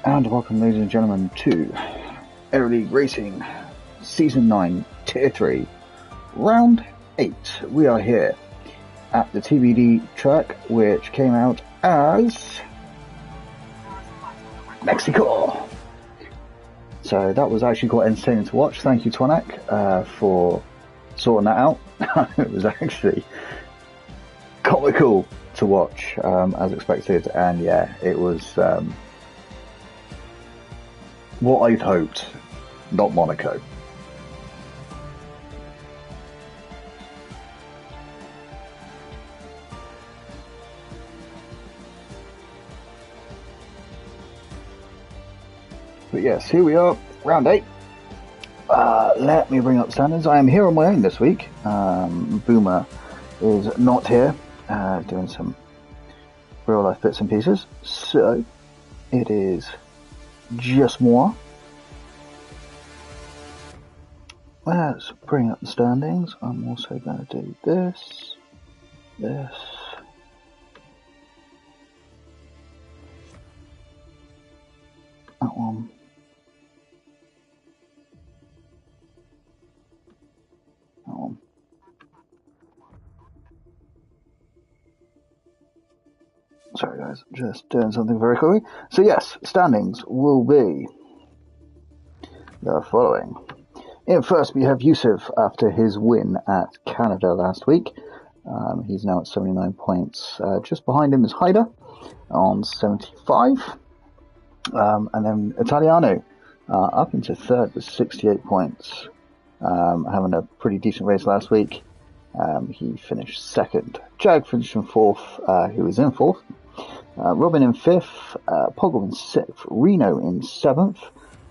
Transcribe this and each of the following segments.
And welcome, ladies and gentlemen, to Aero Racing Season 9, Tier 3, Round 8. We are here at the TBD track, which came out as Mexico. So that was actually quite entertaining to watch. Thank you, Twanak, for sorting that out. It was actually comical to watch, as expected, and yeah, it was what I'd hoped, not Monaco. But yes, here we are, round 8. Let me bring up standards. I am here on my own this week. Boomer is not here, doing some real life bits and pieces. So it is just moi. Let's bring up the standings. I'm also going to do this, that one, that one. Sorry guys, just doing something very quickly. So yes, standings will be the following. In first, we have Yusuf after his win at Canada last week. He's now at 79 points. Just behind him is Haida on 75. And then Italiano up into third with 68 points. Having a pretty decent race last week. He finished second. Jag finished in fourth, who was in fourth. Robin in fifth. Poggle in sixth. Reno in seventh,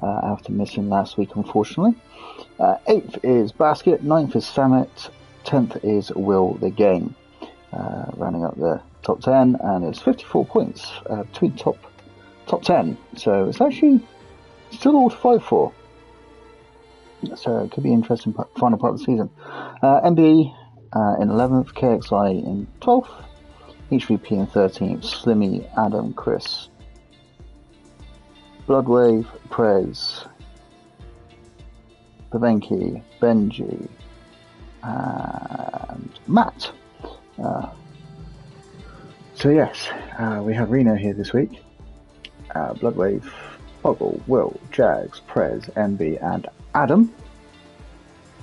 after missing last week, unfortunately. 8th is Basket, 9th is Samet, 10th is Will the Game, rounding up the top 10, and it's 54 points between top 10, so it's actually still all to fight for, so it could be an interesting final part of the season. MB in 11th, KXI in 12th, HVP in 13th, Slimmy, Adam, Chris, Bloodwave, Prez, Pavenki, Benji, and Matt. So yes, we have Reno here this week. Bloodwave, Boggle, Will, Jags, Prez, MB, and Adam.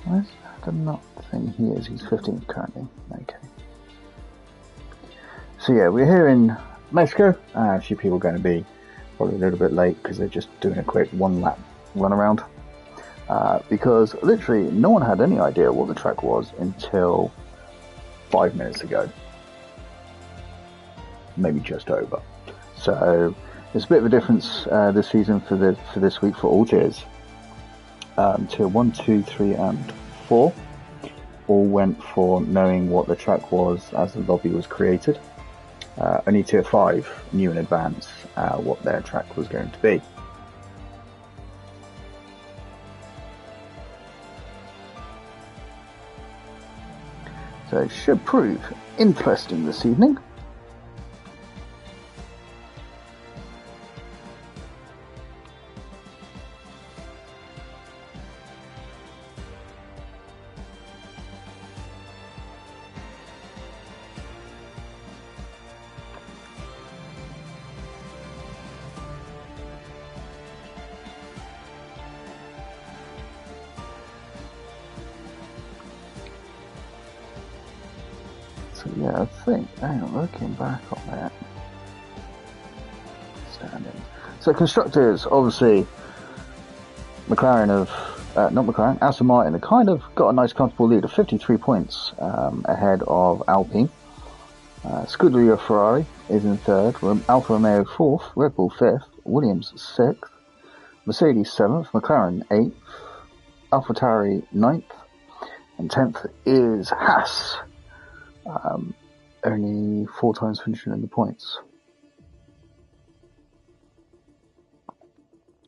Where's Adam not the thing he is? He's 15th currently. Okay. So yeah, we're here in Mexico. A few people are going to be probably a little bit late because they're just doing a quick one lap run around. Because literally no one had any idea what the track was until 5 minutes ago. Maybe just over. So there's a bit of a difference this season for this week for all tiers. Tier 1, 2, 3 and 4 all went for knowing what the track was as the lobby was created. Only tier 5 knew in advance what their track was going to be. So it should prove interesting this evening. So yeah, I think, hang on, looking back on that. Standing. So Constructors, obviously, Aston Martin, have kind of got a nice comfortable lead of 53 points ahead of Alpine. Scuderia Ferrari is in third, Alfa Romeo fourth, Red Bull fifth, Williams sixth, Mercedes seventh, McLaren eighth, AlphaTauri ninth, and 10th is Haas. Only 4 times finishing in the points.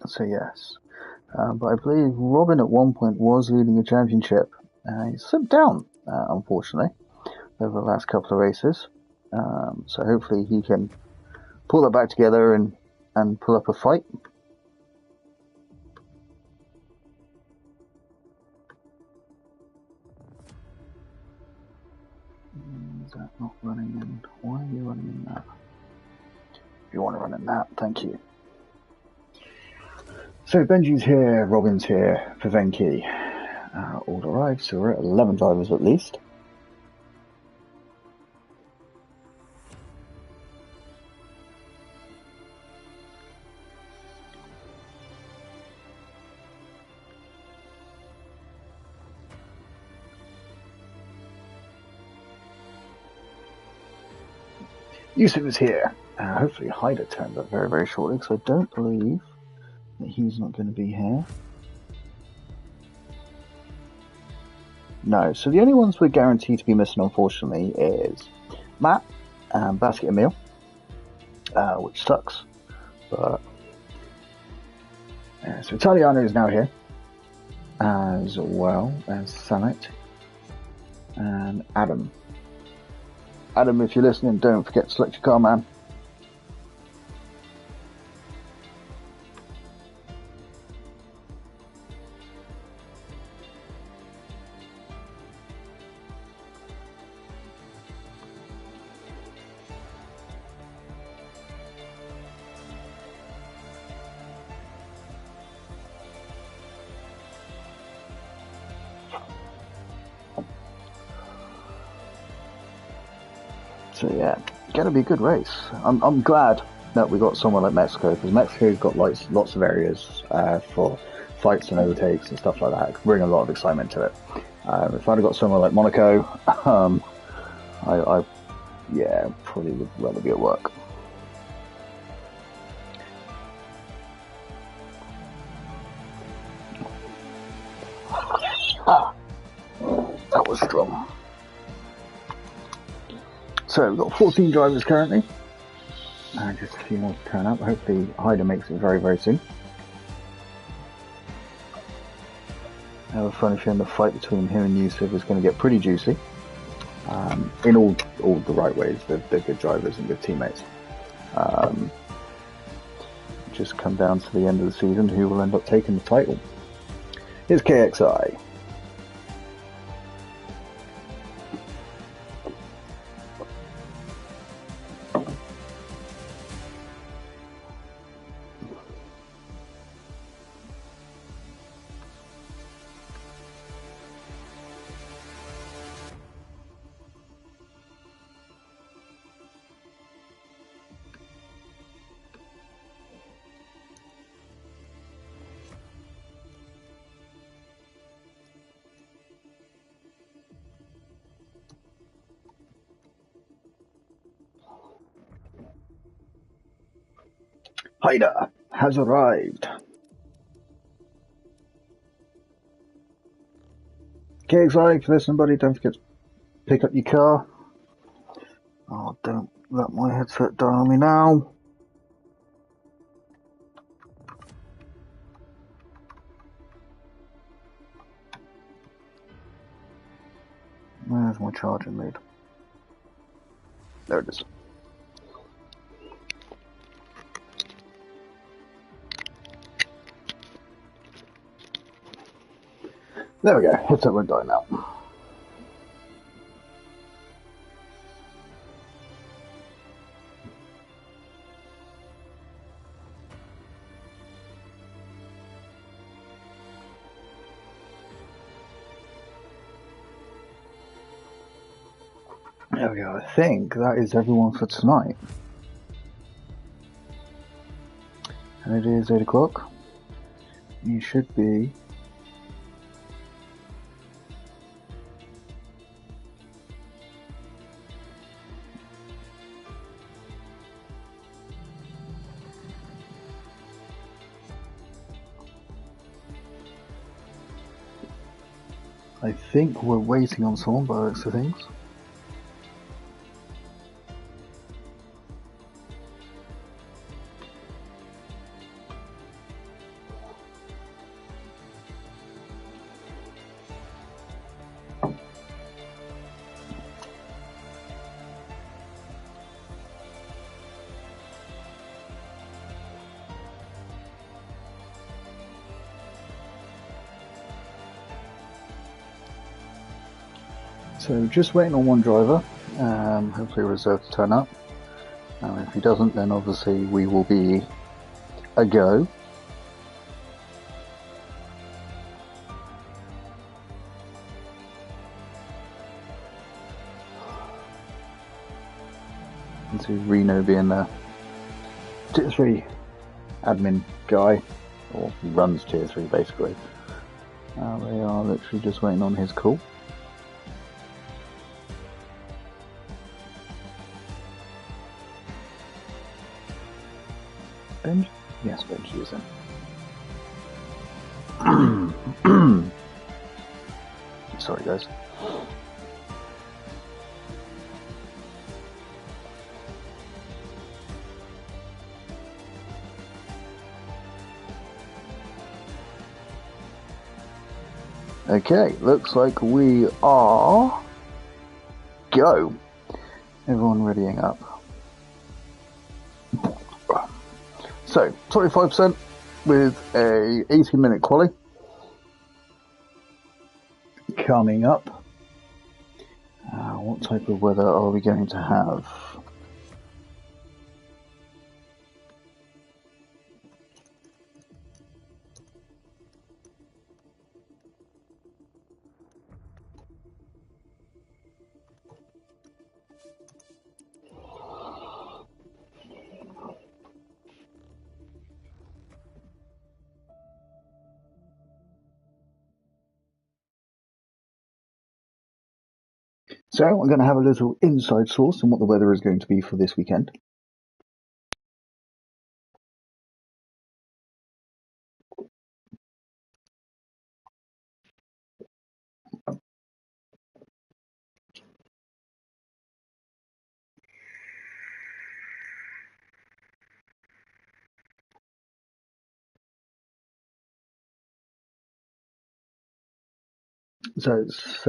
So yes, but I believe Robin at one point was leading the championship. He slipped down, unfortunately, over the last couple of races. So hopefully he can pull that back together and pull up a fight. not running in. Why are you running in that? If you want to run in that, thank you. So Benji's here, Robin's here, Pavenki all arrived, so we're at 11 drivers at least. Yusuf is here. Hopefully Hyder turns up very, very shortly, because I don't believe that he's not going to be here. No, so the only ones we're guaranteed to be missing, unfortunately, is Matt and Basket and Meal, which sucks. But so Italiano is now here, as well as Samet and Adam. Adam, if you're listening, don't forget to select your car, man. So yeah, gonna be a good race. I'm glad that we got somewhere like Mexico, because Mexico's got lots of areas for fights and overtakes and stuff like that. It can bring a lot of excitement to it. If I'd have got somewhere like Monaco, I probably would rather be at work. That was strong. So we've got 14 drivers currently, and just a few more to turn up. Hopefully Hyder makes it very, very soon. I have a funny feeling the fight between him and Yusuf is going to get pretty juicy, in all the right ways. They're good drivers and good teammates. Just come down to the end of the season, who will end up taking the title. Here's KXI. Hyder has arrived. KXI, if there's somebody, don't forget to pick up your car. Oh, don't let my headset die on me now. Where's my charging lead? There it is. There we go, headset won't die now. There we go, I think that is everyone for tonight. And it is 8 o'clock. You should be I think we're waiting on someone by the looks of things. So just waiting on one driver. Hopefully reserve to turn up. If he doesn't, then obviously we will be a go. And so Reno being the Tier 3 admin guy, or runs Tier 3 basically. They are literally just waiting on his call. Benji? Yes, Benji is in. Sorry, guys. Okay, looks like we are go. Everyone readying up. So, 25% with a 18-minute quali coming up. What type of weather are we going to have? So I'm going to have a little inside source on what the weather is going to be for this weekend. So it's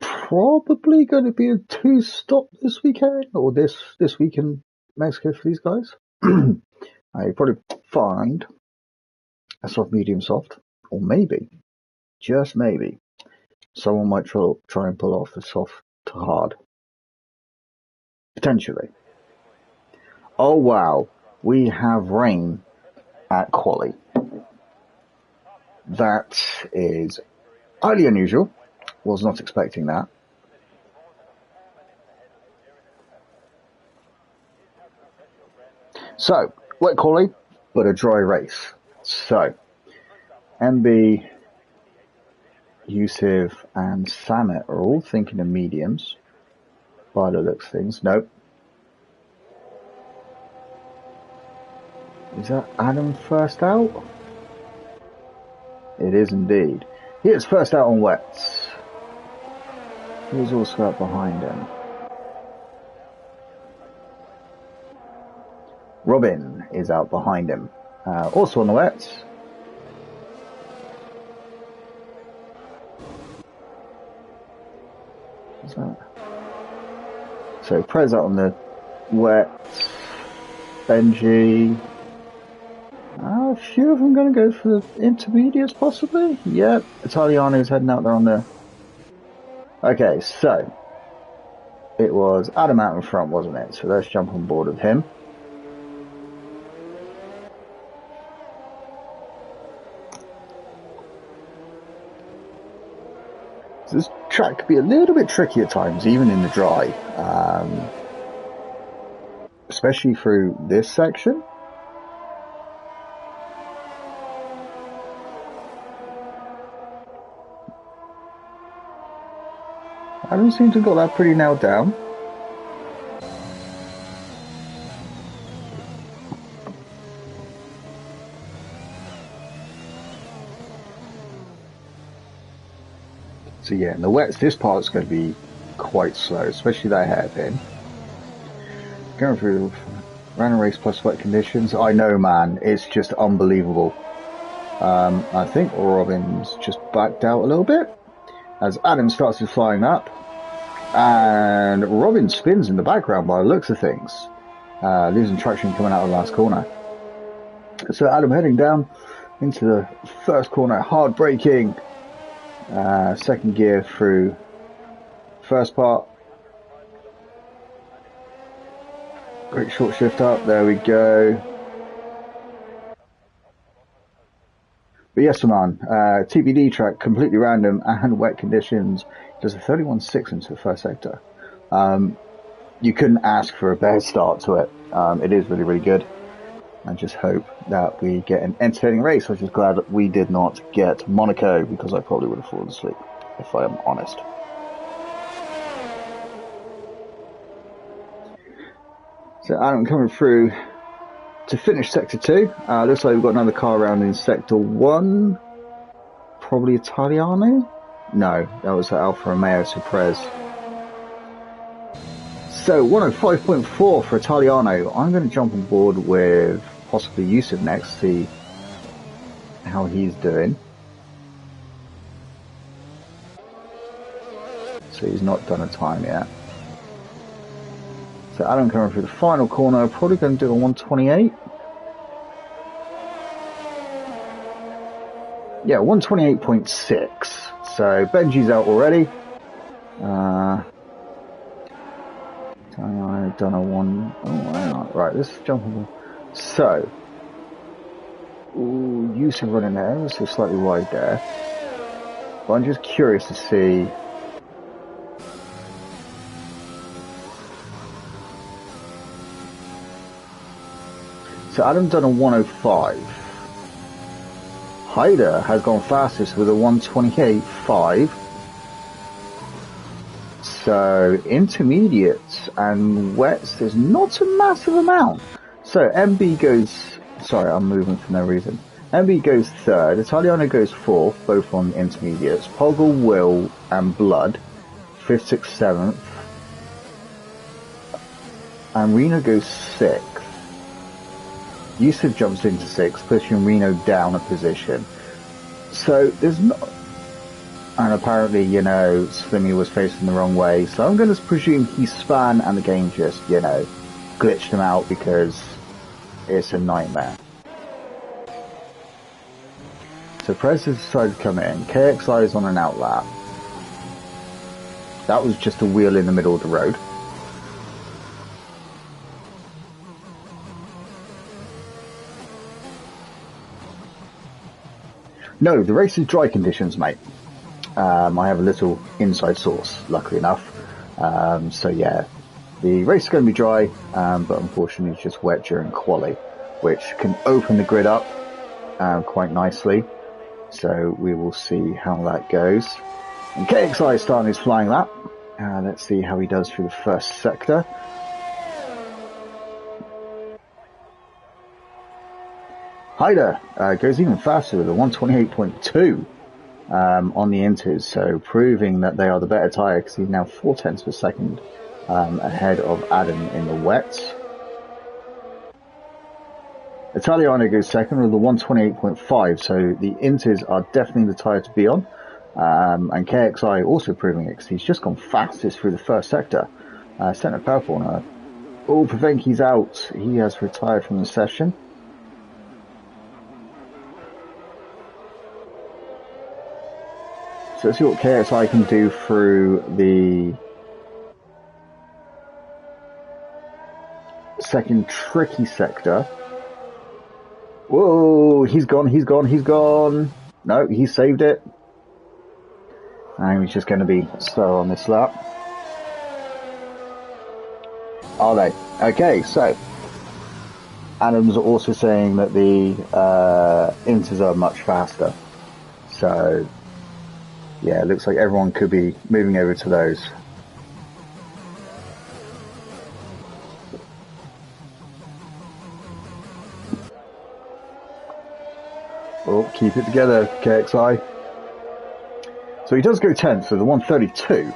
probably going to be a 2-stop this weekend, or this week in Mexico for these guys. I probably find a soft, medium, soft, or maybe, just maybe, someone might try and pull off a soft to hard. Potentially. Oh wow, we have rain at quali. That is highly unusual. Was not expecting that. So, wet quali, but a dry race. So, MB, Yusuf, and Samet are all thinking of mediums. By the looks of things. Nope. Is that Adam first out? It is indeed. He is first out on wets. Who's also out behind him? Robin is out behind him. Also on the wets. What's that? So Prez out on the wets. Benji. A few of them going to go for the intermediates, possibly? Yep. Italiano's heading out there on the... Okay, so... It was Adam out in front, wasn't it? So let's jump on board with him. So this track could be a little bit tricky at times, even in the dry. Especially through this section. I don't seem to have got that pretty nailed down. So yeah, in the wets, this part's going to be quite slow, especially that hairpin. Going through random race plus wet conditions. I know, man, it's just unbelievable. I think Robin's just backed out a little bit as Adam starts to flying up, and Robin spins in the background by the looks of things, losing traction coming out of the last corner. So Adam heading down into the first corner, hard braking, second gear through first part. Great short shift up, there we go. But yes, man, TBD track, completely random and wet conditions. Does a 31.6 into the first sector. You couldn't ask for a better start to it. It is really, really good. I just hope that we get an entertaining race. I'm just glad that we did not get Monaco, because I probably would have fallen asleep, if I am honest. So Adam coming through to finish Sector 2. Looks like we've got another car around in Sector 1. Probably Italiano? No, that was Alfa Romeo Surprise. So 105.4 for Italiano. I'm going to jump on board with possibly Yusuf next, see how he's doing. So he's not done a time yet. So Adam coming through the final corner, probably going to do a 128. Yeah, 128.6. So Benji's out already. I've done a one. Oh, hang on. Right, let's jump on. So, Yusuf running there, so slightly wide there. But I'm just curious to see. So Adam done a 105. Haider has gone fastest with a 128.5. So intermediates and wets, there's not a massive amount. So MB goes, sorry, I'm moving for no reason. MB goes third, Italiano goes fourth, both on intermediates. Poggle, Will and Blood, 5th, 6th, 7th. And Reno goes 6th. Yusuf jumps into 6th, pushing Reno down a position. So there's not... And apparently, you know, Slimmy was facing the wrong way. So I'm going to presume he span and the game just, you know, glitched him out because it's a nightmare. So Prez has decided to come in. KXI is on an outlap. That was just a wheel in the middle of the road. No, the race is dry conditions, mate. I have a little inside source, luckily enough. So yeah, the race is going to be dry, but unfortunately it's just wet during quali, which can open the grid up quite nicely. So we will see how that goes. And KXI starting his flying lap. Let's see how he does through the first sector. Haider goes even faster with a 128.2 on the inters, so proving that they are the better tyre, because he's now 0.4 of a second ahead of Adam in the wets. Italiano goes second with a 128.5, so the inters are definitely the tyre to be on. And KXI also proving it, because he's just gone fastest through the first sector. Centre powerful now. Oh, Pavenki's out. He has retired from the session. So let's see what KXI can do through the second tricky sector. Whoa, he's gone. No, he saved it. And he's just going to be slow on this lap. Are they? Okay, so Adam's also saying that the inters are much faster. So yeah, it looks like everyone could be moving over to those. Oh, keep it together, KXI. So he does go 10th, so the 132.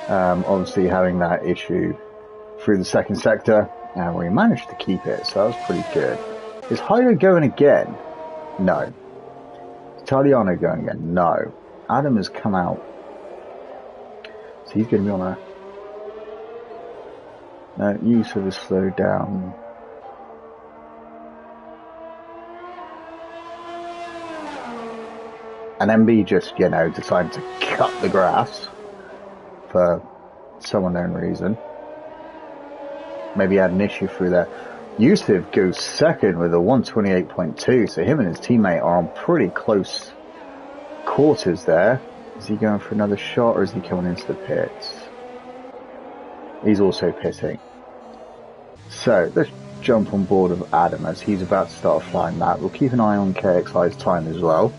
Obviously having that issue through the second sector, where he managed to keep it, so that was pretty good. Is Haider going again? No. Italiano going again? No. Adam has come out, so he's going to be on a... No, Yusuf has slowed down. And MB just, you know, decided to cut the grass for some unknown reason. Maybe he had an issue through there. Yusuf goes second with a 128.2, so him and his teammate are on pretty close quarters there. Is he going for another shot, or is he coming into the pits? He's also pitting. So let's jump on board of Adam as he's about to start a flying lap. We'll keep an eye on KXI's time as well.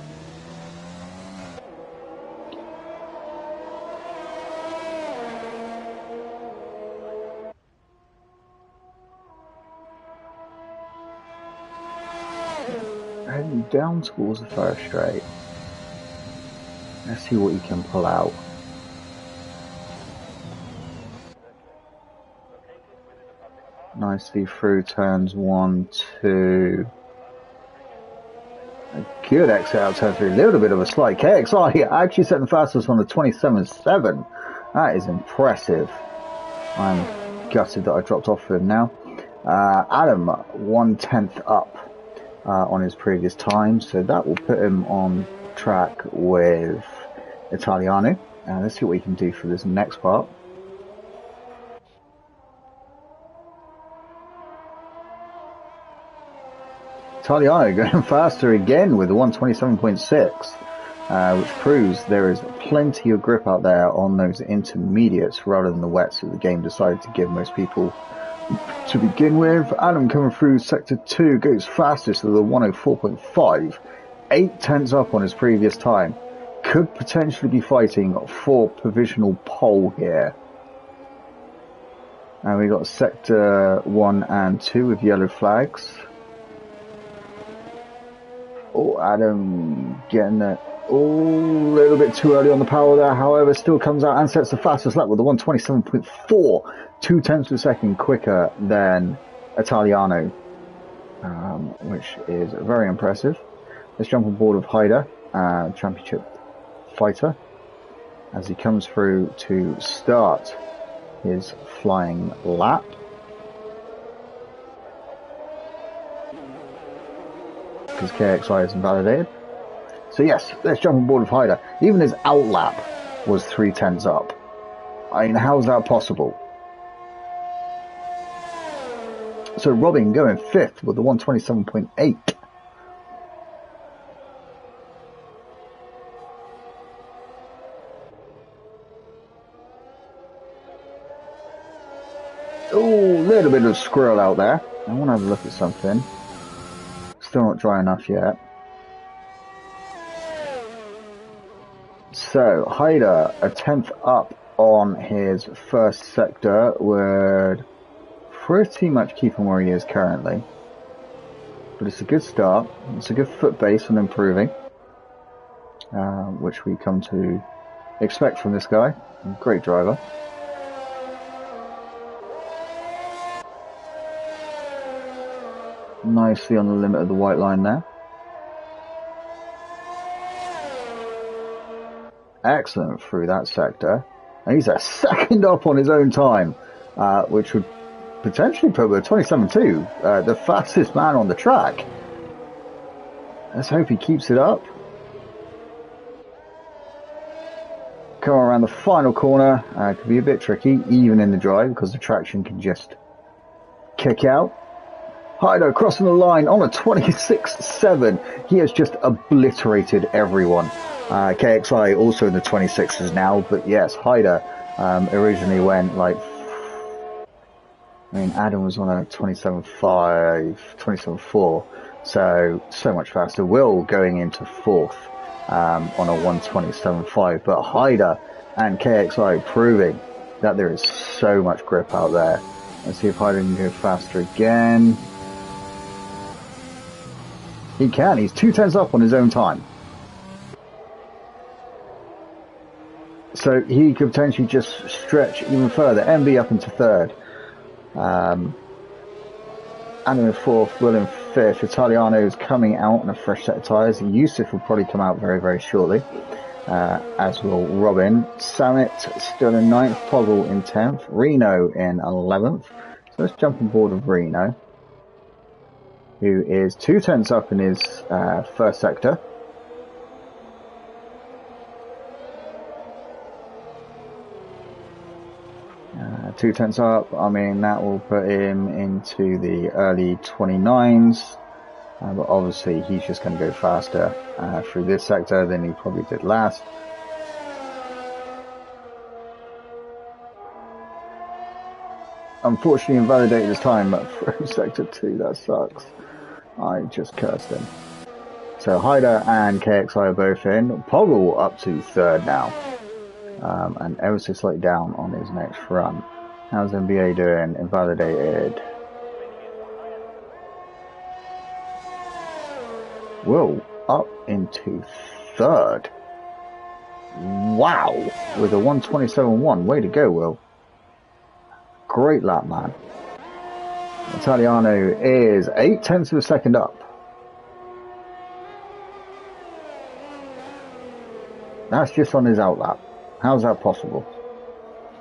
Heading down towards the first straight. Let's see what he can pull out. Nicely through turns 1, 2. A good exit out turn 3. A little bit of a slide. KXI actually set the fastest on the 27.7. That is impressive. I'm gutted that I dropped off for him now. Adam 1/10 up on his previous time, so that will put him on track with Italiano. Let's see what he can do for this next part. Italiano going faster again with a 127.6, which proves there is plenty of grip out there on those intermediates rather than the wets that the game decided to give most people to begin with. Adam coming through sector 2 goes fastest with a 104.5, 8/10 up on his previous time. Could potentially be fighting for provisional pole here. And we got sector 1 and 2 with yellow flags. Oh, Adam getting that. Oh, a little bit too early on the power there. However, still comes out and sets the fastest lap with a 127.4, 2/10 of a second quicker than Italiano, which is very impressive. Let's jump on board of Hyder, championship fighter, as he comes through to start his flying lap. Because KXI is invalidated. So yes, let's jump on board with Hyder. Even his out lap was 3/10 up. I mean, how's that possible? So Robin going 5th with the 127.8. Oh, a little bit of squirrel out there. I want to have a look at something. Still not dry enough yet. So, Hyder, a 10th up on his first sector, would pretty much keep him where he is currently. But it's a good start. It's a good foot base on improving, which we come to expect from this guy. Great driver. Nicely on the limit of the white line there. Excellent through that sector. And he's a second up on his own time, which would potentially put him at 27.2, the fastest man on the track. Let's hope he keeps it up. Come around the final corner. Could be a bit tricky, even in the drive, because the traction can just kick out. Hyder crossing the line on a 26.7. He has just obliterated everyone. KXI also in the 26s now, but yes, Hyder originally went like, I mean, Adam was on a 27.5, 27.4, so much faster. Will going into 4th on a 127.5, but Hyder and KXI proving that there is so much grip out there. Let's see if Hyder can go faster again. He can. He's 2/10 up on his own time. So he could potentially just stretch even further. MB up into 3rd. Adam in 4th. Will in 5th. Italiano is coming out on a fresh set of tyres. Yusuf will probably come out very, very shortly. As will Robin. Summit still in 9th. Poggle in 10th. Reno in 11th. So let's jump on board with Reno, who is 2/10 up in his first sector. 2 tenths up. I mean, that will put him into the early 29s. But obviously, he's just going to go faster through this sector than he probably did last. Unfortunately, invalidated his time through sector 2. That sucks. I just cursed him. So Hyder and KXI are both in. Poggle up to 3rd now. And ever so slightly down on his next run. How's NBA doing? Invalidated. Will up into 3rd. Wow! With a 127.1. Way to go, Will. Great lap, man. Italiano is 8 tenths of a second up. That's just on his outlap. How's that possible?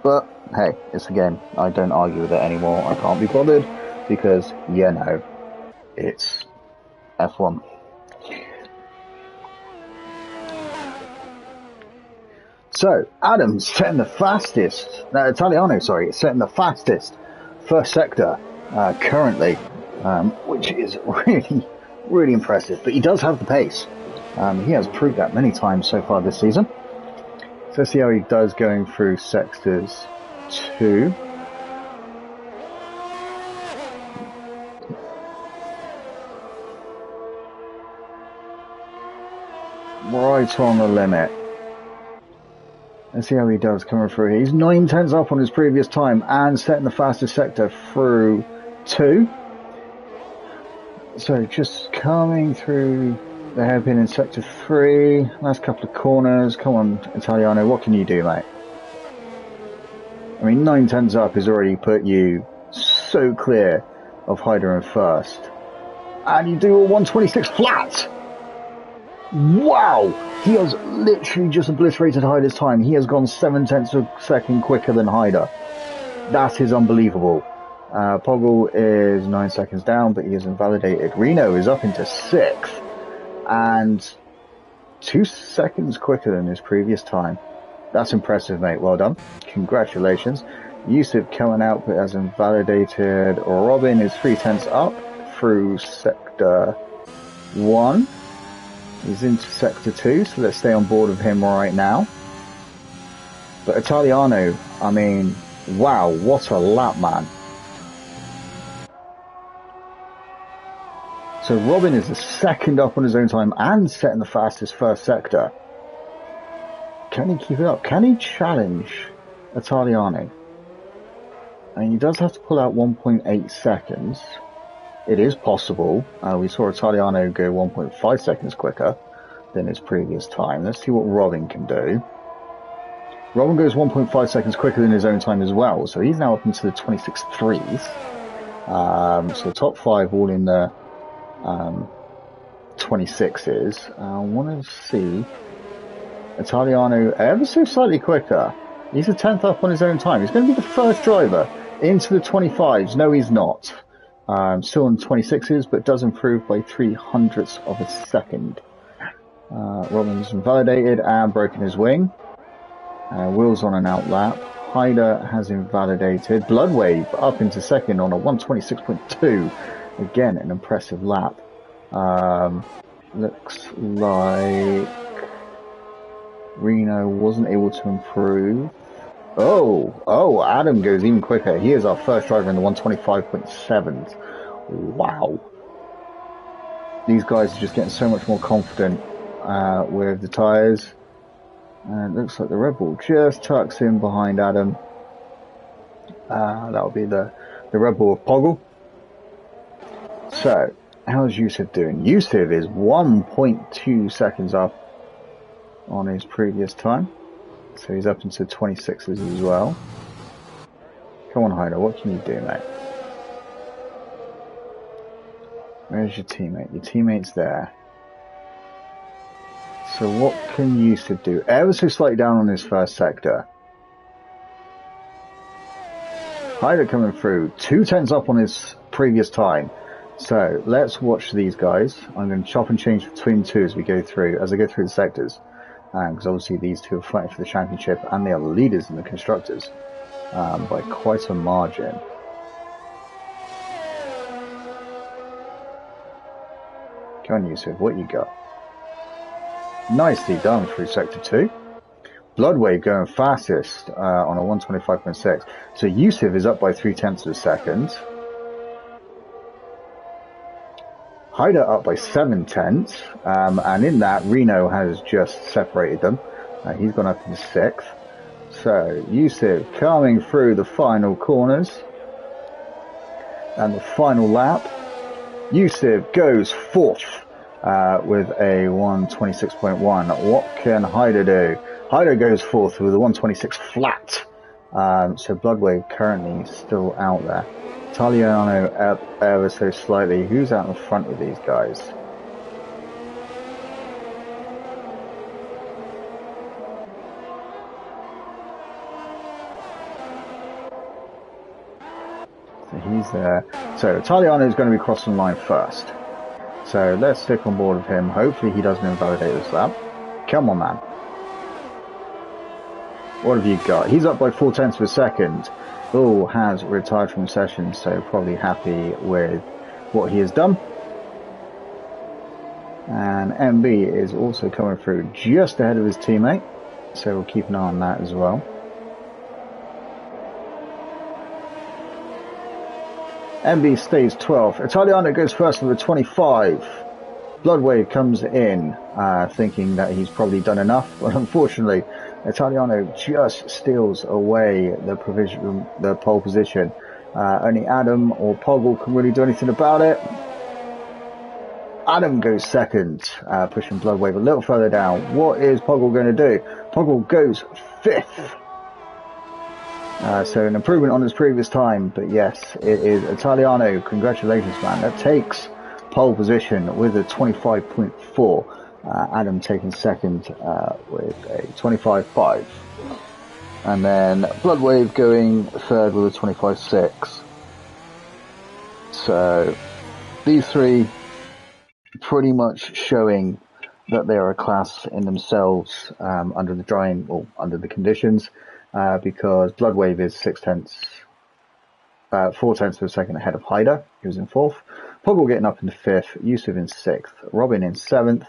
But, hey, it's a game. I don't argue with it anymore. I can't be bothered because, you know, it's F1. So, Adam's setting the fastest, Italiano, sorry, setting the fastest first sector currently, which is really, really impressive. But he does have the pace. He has proved that many times so far this season. So let's see how he does going through sectors 2. Right on the limit. Let's see how he does coming through. He's 9 tenths up on his previous time and setting the fastest sector through 2. So just coming through the hairpin in sector 3. Last couple of corners. Come on, Italiano, what can you do, mate? I mean, 9 tenths up has already put you so clear of Hyder in first. And you do a 126 flat! Wow! He has literally just obliterated Hyder's time. He has gone 7 tenths of a second quicker than Hyder. That is unbelievable. Poggle is 9 seconds down, but he is invalidated. Reno is up into 6th. And 2 seconds quicker than his previous time. That's impressive, mate. Well done. Congratulations. Yusuf coming out but has invalidated. Robin is 3 tenths up through sector 1. He's into sector 2, so let's stay on board with him right now. But Italiano, I mean, wow, what a lap, man. So Robin is a second up on his own time and setting the fastest first sector. Can he keep it up? Can he challenge Italiano? I mean, he does have to pull out 1.8 seconds. It is possible. We saw Italiano go 1.5 seconds quicker than his previous time. Let's see what Robin can do. Robin goes 1.5 seconds quicker than his own time as well, so he's now up into the 26.3s. So the top 5 all in the 26s. I want to see Italiano ever so slightly quicker. He's a 10th up on his own time. He's going to be the first driver into the 25s. No, he's not. Still in 26s, but does improve by 0.03 of a second. Robin's invalidated and broken his wing. Will's on an outlap. Hyder has invalidated. Bloodwave up into second on a 126.2. Again, an impressive lap. Looks like Reno wasn't able to improve. Oh, Adam goes even quicker. He is our first driver in the 125.7s. Wow. These guys are just getting so much more confident with the tyres. And it looks like the Red Bull just tucks in behind Adam. That'll be the Red Bull of Poggle. So, how's Yusuf doing? Yusuf is 1.2 seconds up on his previous time. So he's up into 26s as well. Come on, Hyder, what can you do, mate? Where's your teammate? Your teammate's there. So what can Yusuf do? Ever so slightly down on his first sector. Hyder coming through. 2 tenths up on his previous time. So let's watch these guys. I'm going to chop and change between the two as I go through the sectors. Because obviously these two are fighting for the championship and they are leaders in the Constructors. by quite a margin. Come on, Yusuf, what you got? Nicely done through Sector 2. Bloodwave going fastest on a 125.6. So Yusuf is up by 0.3 of a second. Hyder up by 0.7, and in that, Reno has just separated them. He's gone up in 6th. So Yusuf coming through the final corners and the final lap. Yusuf goes 4th with a 126.1. What can Hyder do? Hyder goes 4th with a 126 flat. So Bloodwave currently still out there. Italiano up ever so slightly. Who's out in front of these guys? So he's there. So Italiano is going to be crossing the line first. So let's stick on board with him. Hopefully he doesn't invalidate this lap. Come on, man. What have you got? He's up by 0.4 of a second. Bull has retired from session, so probably happy with what he has done. And MB is also coming through just ahead of his teammate, so we'll keep an eye on that as well. MB stays 12th. Italiano goes first with a 25. Bloodwave comes in thinking that he's probably done enough, but unfortunately Italiano just steals away the pole position. Only Adam or Poggle can really do anything about it. Adam goes second, pushing Bloodwave a little further down. What is Poggle going to do? Poggle goes 5th. So an improvement on his previous time, but yes, it is Italiano. Congratulations, man. That takes pole position with a 25.4. Adam taking second with a 25.5. And then Bloodwave going third with a 25.6. So these three pretty much showing that they are a class in themselves under the conditions, because Bloodwave is 4 tenths of a second ahead of Hyder, who was in 4th. Poggle getting up into 5th, Yusuf in 6th, Robin in 7th,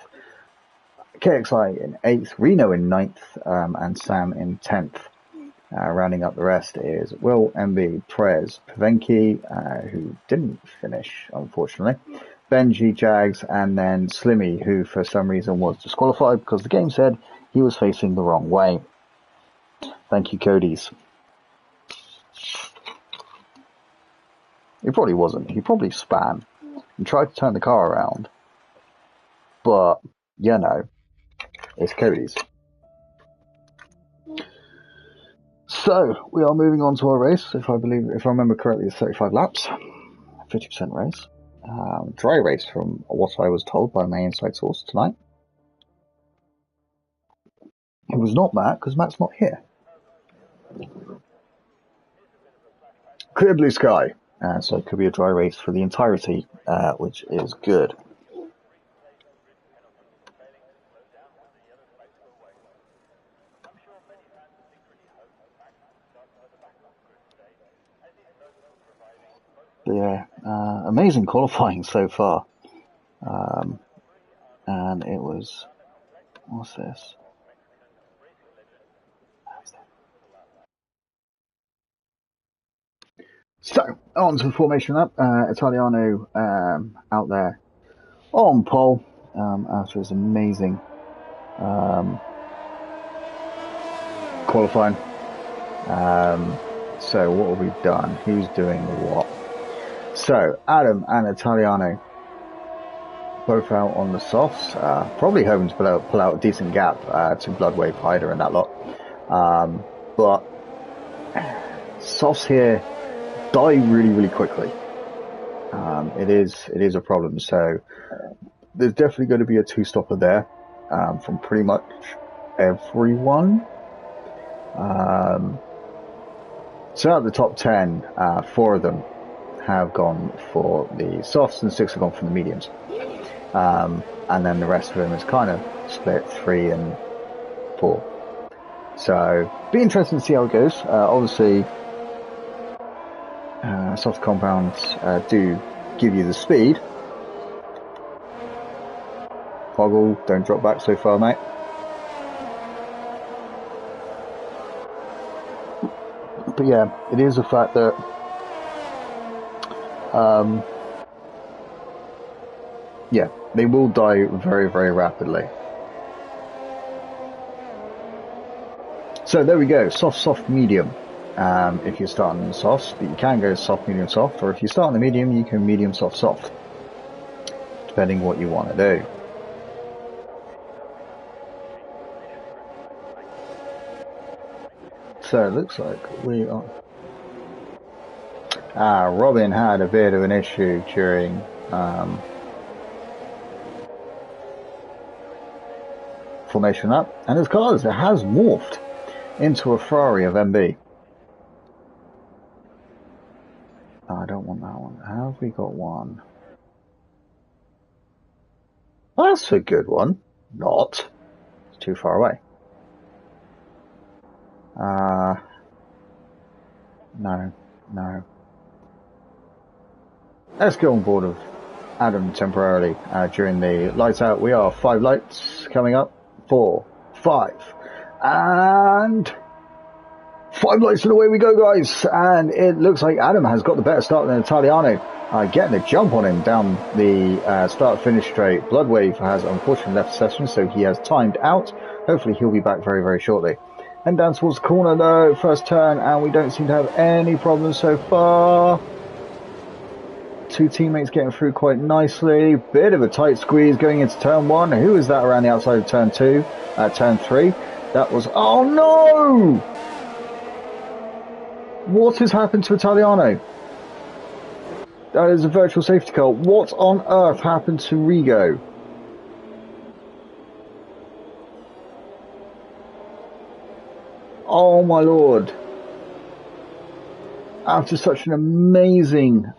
KXI in 8th, Reno in 9th, and Sam in 10th. Rounding up the rest is Will, MB, Prez, Pavenki, who didn't finish, unfortunately, Benji, Jags, and then Slimmy, who for some reason was disqualified because the game said he was facing the wrong way. Thank you, Cody's. He probably wasn't. He probably span and tried to turn the car around. But, you know, it's Cody's. So, we are moving on to our race. If I remember correctly, it's 35 laps. 50% race. Dry race from what I was told by my inside source tonight. It was not Matt, because Matt's not here. Clear blue sky. So it could be a dry race for the entirety, which is good. But yeah, amazing qualifying so far. And it was, what's this? So, on to the formation lap. Italiano out there on pole after his amazing qualifying. So what have we done? Who's doing what? So, Adam and Italiano both out on the softs, probably hoping to pull out a decent gap to Bloodwave, Hyder and that lot. But softs here die really, really quickly. It is a problem. So there's definitely going to be a two-stopper there from pretty much everyone. So out of the top 10, 4 of them have gone for the softs and 6 have gone for the mediums. And then the rest of them is kind of split 3 and 4. So be interesting to see how it goes. Obviously, Soft compounds do give you the speed. Foggle, don't drop back so far, mate. But yeah, it is a fact that yeah, they will die very, very rapidly. So there we go, soft, soft, medium. If you're starting in softs, but you can go soft, medium, soft, or if you start in the medium, you can medium, soft, soft, depending what you want to do. So it looks like we are... Robin had a bit of an issue during formation up, and his car has morphed into a Ferrari of MB. I don't want that one. Have we got one? That's a good one. Not. It's too far away. No. Let's go on board of Adam temporarily during the lights out. We are 5 lights coming up. 4, 5, and 5 lights and away we go, guys. And it looks like Adam has got the better start than Italiano. Getting a jump on him down the start-finish straight. Bloodwave has unfortunately left the session, so he has timed out. Hopefully he'll be back very, very shortly. And down towards the corner though, first turn, and we don't seem to have any problems so far. 2 teammates getting through quite nicely. Bit of a tight squeeze going into turn 1. Who is that around the outside of turn 2? Turn 3. That was... Oh no! What has happened to Italiano? That is a virtual safety car. What on earth happened to Rigo? Oh my lord. After such an amazing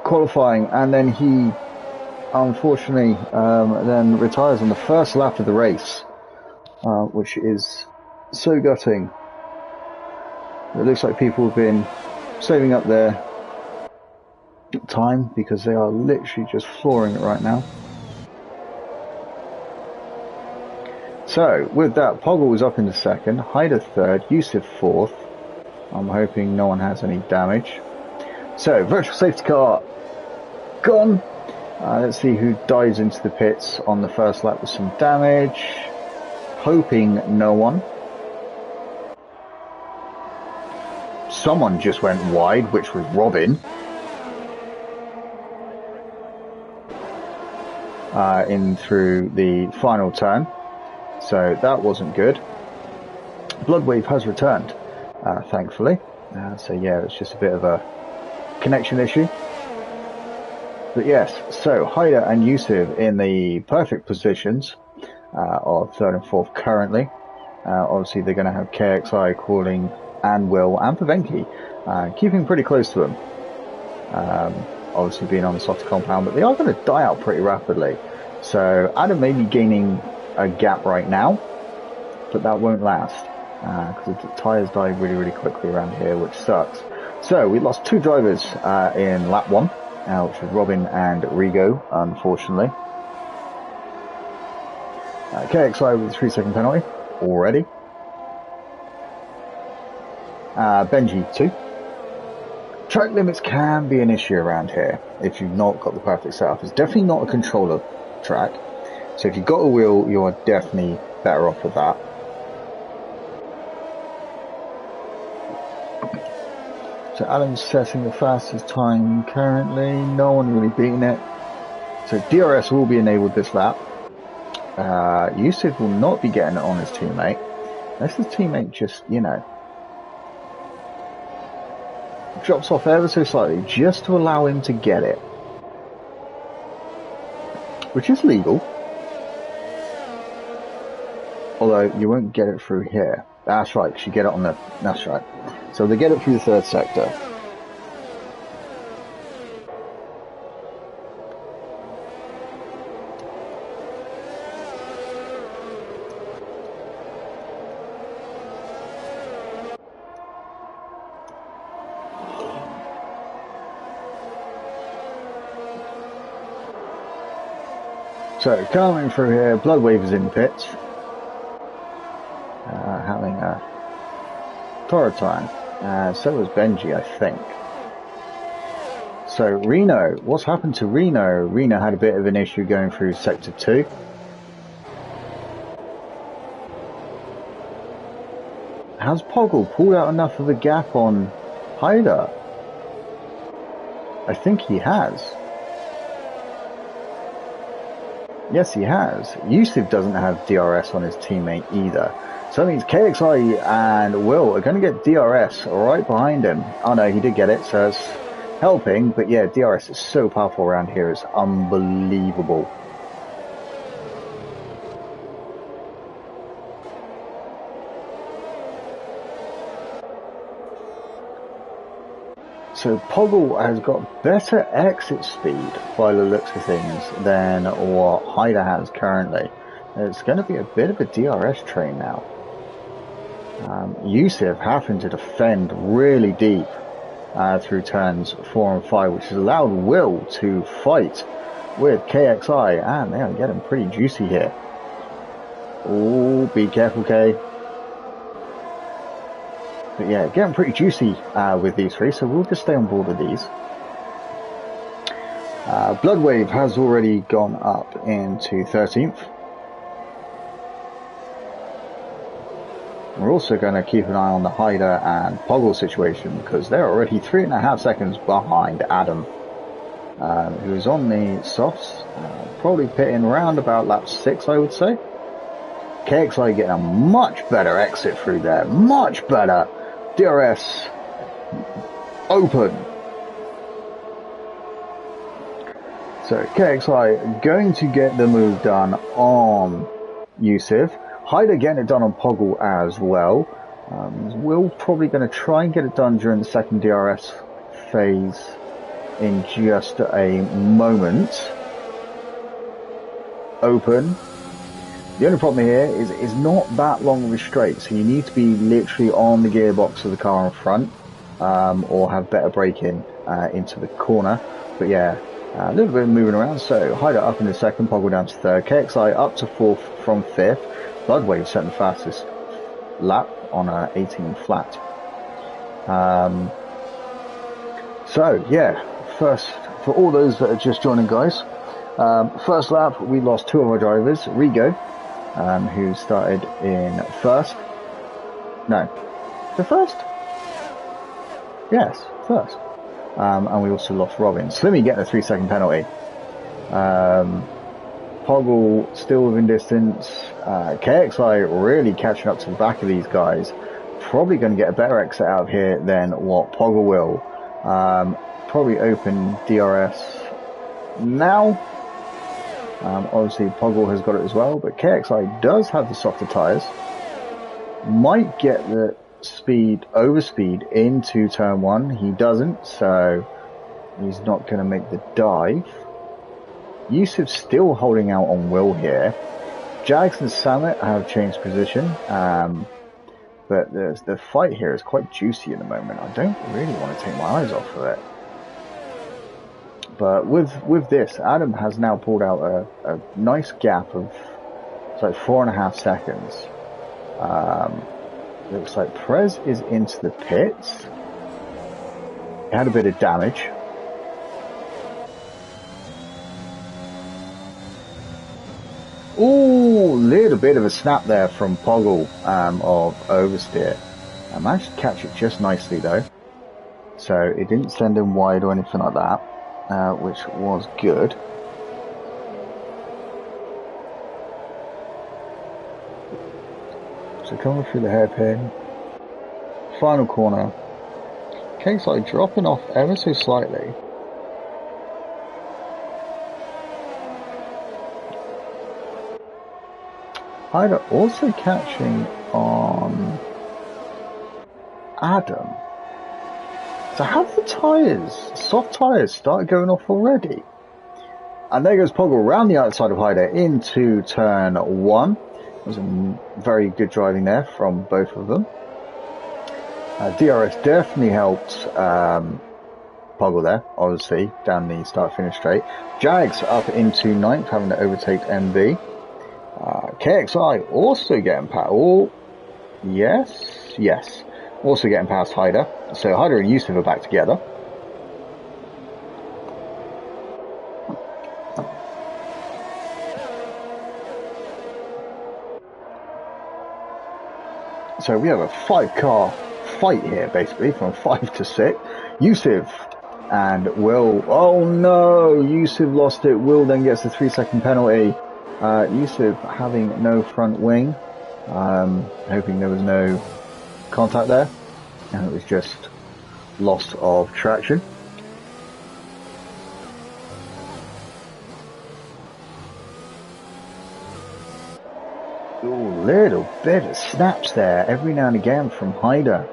qualifying, and then he unfortunately then retires on the first lap of the race, which is so gutting. It looks like people have been saving up their time because they are literally just flooring it right now. So with that, Poggle is up in the second, Haida third, Yusuf fourth. I'm hoping no one has any damage. So virtual safety car gone. Let's see who dives into the pits on the first lap with some damage. Hoping no one. Someone just went wide, which was Robin. In through the final turn. So that wasn't good. Bloodwave has returned, thankfully. So yeah, it's just a bit of a connection issue. But yes, so Haida and Yusuf in the perfect positions of third and fourth currently. Obviously they're going to have KXI calling and Will and Pavenki keeping pretty close to them. Obviously being on the softer compound, but they are going to die out pretty rapidly. So Adam may be gaining a gap right now, but that won't last because the tyres die really, really quickly around here, which sucks. So we lost 2 drivers in lap 1, which was Robin and Rigo, unfortunately. KXI with a 3-second penalty already. Benji 2. Track limits can be an issue around here if you've not got the perfect setup. It's definitely not a controller track. So if you've got a wheel, you are definitely better off with that. So Adam's setting the fastest time currently. No one really beating it. So DRS will be enabled this lap. Yusuf will not be getting it on his teammate. Unless his teammate just, you know, drops off ever so slightly just to allow him to get it. Which is legal. Although you won't get it through here. That's right, because you get it on the... That's right. So they get it through the third sector. So, coming through here, Bloodwave is in the pits. Having a torrid time. So was Benji, I think. So, Reno. What's happened to Reno? Reno had a bit of an issue going through Sector 2. Has Poggle pulled out enough of a gap on Hyder? I think he has. Yes, he has. Yusuf doesn't have DRS on his teammate either. So that means KXI and Will are going to get DRS right behind him. Oh no, he did get it, so it's helping. But yeah, DRS is so powerful around here, it's unbelievable. So Poggle has got better exit speed by the looks of things than what Hyder has currently. It's going to be a bit of a DRS train now. Yusuf having to defend really deep through turns 4 and 5, which has allowed Will to fight with KXI, and they are getting pretty juicy here. Oh, be careful, K. But yeah, getting pretty juicy with these three, so we'll just stay on board with these. Bloodwave has already gone up into 13th. We're also going to keep an eye on the Hyder and Poggle situation, because they're already 3.5 seconds behind Adam, who is on the softs, probably pitting around about lap 6, I would say. KXI getting a much better exit through there, much better. DRS open. So KXI going to get the move done on Yusuf. Hyder getting it done on Poggle as well. Will probably going to try and get it done during the second DRS phase in just a moment. Open. The only problem here is it's not that long of a straight, so you need to be literally on the gearbox of the car in front, or have better braking into the corner. But yeah, a little bit of moving around. So Hyder up in the second, Poggle down to third, KXI up to fourth from fifth. Bloodwave setting the fastest lap on a 18 flat. So yeah, first for all those that are just joining, guys. First lap we lost 2 of our drivers, Rigo, who started in first. No, the first? Yes, first. And we also lost Robin. Slimmy getting a 3-second penalty. Poggle still within distance. KXI really catching up to the back of these guys. Probably going to get a better exit out of here than what Poggle will. Probably open DRS now. Obviously Poggle has got it as well, but KXI does have the softer tyres. Might get the overspeed into turn 1. He doesn't, so he's not going to make the dive. Yusuf's still holding out on Will here. Jags and Samet have changed position, but the fight here is quite juicy at the moment. I don't really want to take my eyes off of it. But with this, Adam has now pulled out a nice gap of like 4.5 seconds. Looks like Prez is into the pits. He had a bit of damage. Ooh, little bit of a snap there from Poggle of oversteer. I managed to catch it just nicely though. So it didn't send him wide or anything like that. Which was good. So coming through the hairpin, final corner, KXI dropping off ever so slightly. Hyder also catching on Adam. So have the tyres, soft tyres, started going off already? And there goes Poggle around the outside of Hyder into turn 1. It was a very good driving there from both of them. DRS definitely helped Poggle there, obviously, down the start-finish straight. Jag's up into 9th, having to overtake MB. KXI also getting past... Oh, yes. Also getting past Hyder. So Hyder and Yusuf are back together. So we have a 5-car fight here, basically, from 5 to 6. Yusuf and Will... Oh no! Yusuf lost it. Will then gets a 3-second penalty. Yusuf having no front wing. Hoping there was no contact there. And it was just loss of traction. Ooh, little bit of snaps there every now and again from Hyder.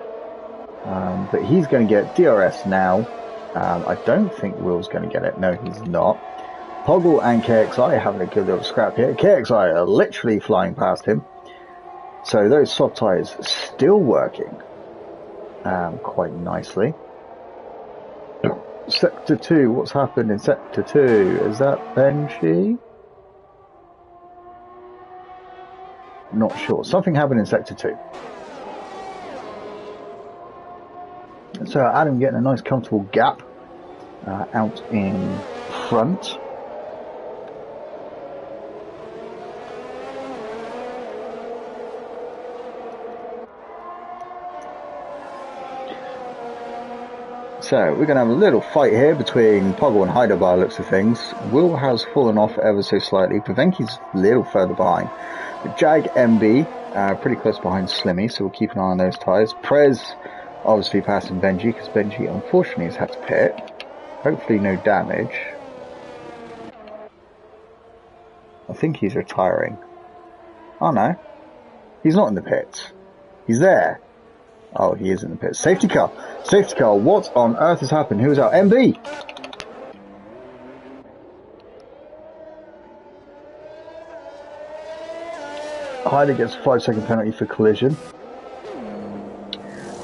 But he's going to get DRS now. I don't think Will's going to get it. No, he's not. Poggle and KXI are having a good little scrap here. KXI are literally flying past him. So those soft tyres still working quite nicely. Sector 2, what's happened in Sector 2? Is that Benji? Not sure. Something happened in Sector 2. So Adam getting a nice comfortable gap out in front. So we're going to have a little fight here between Poggle and Hyder by the looks of things. Will has fallen off ever so slightly. Pavenki's a little further behind. But Jag MB pretty close behind Slimmy, so we'll keep an eye on those tyres. Prez obviously passing Benji, because Benji unfortunately has had to pit. Hopefully no damage. I think he's retiring. Oh no, he's not in the pits. He's there. Oh, he is in the pits. Safety car. Safety car. What on earth has happened? Who's out? MB. Hyder gets a 5-second penalty for collision.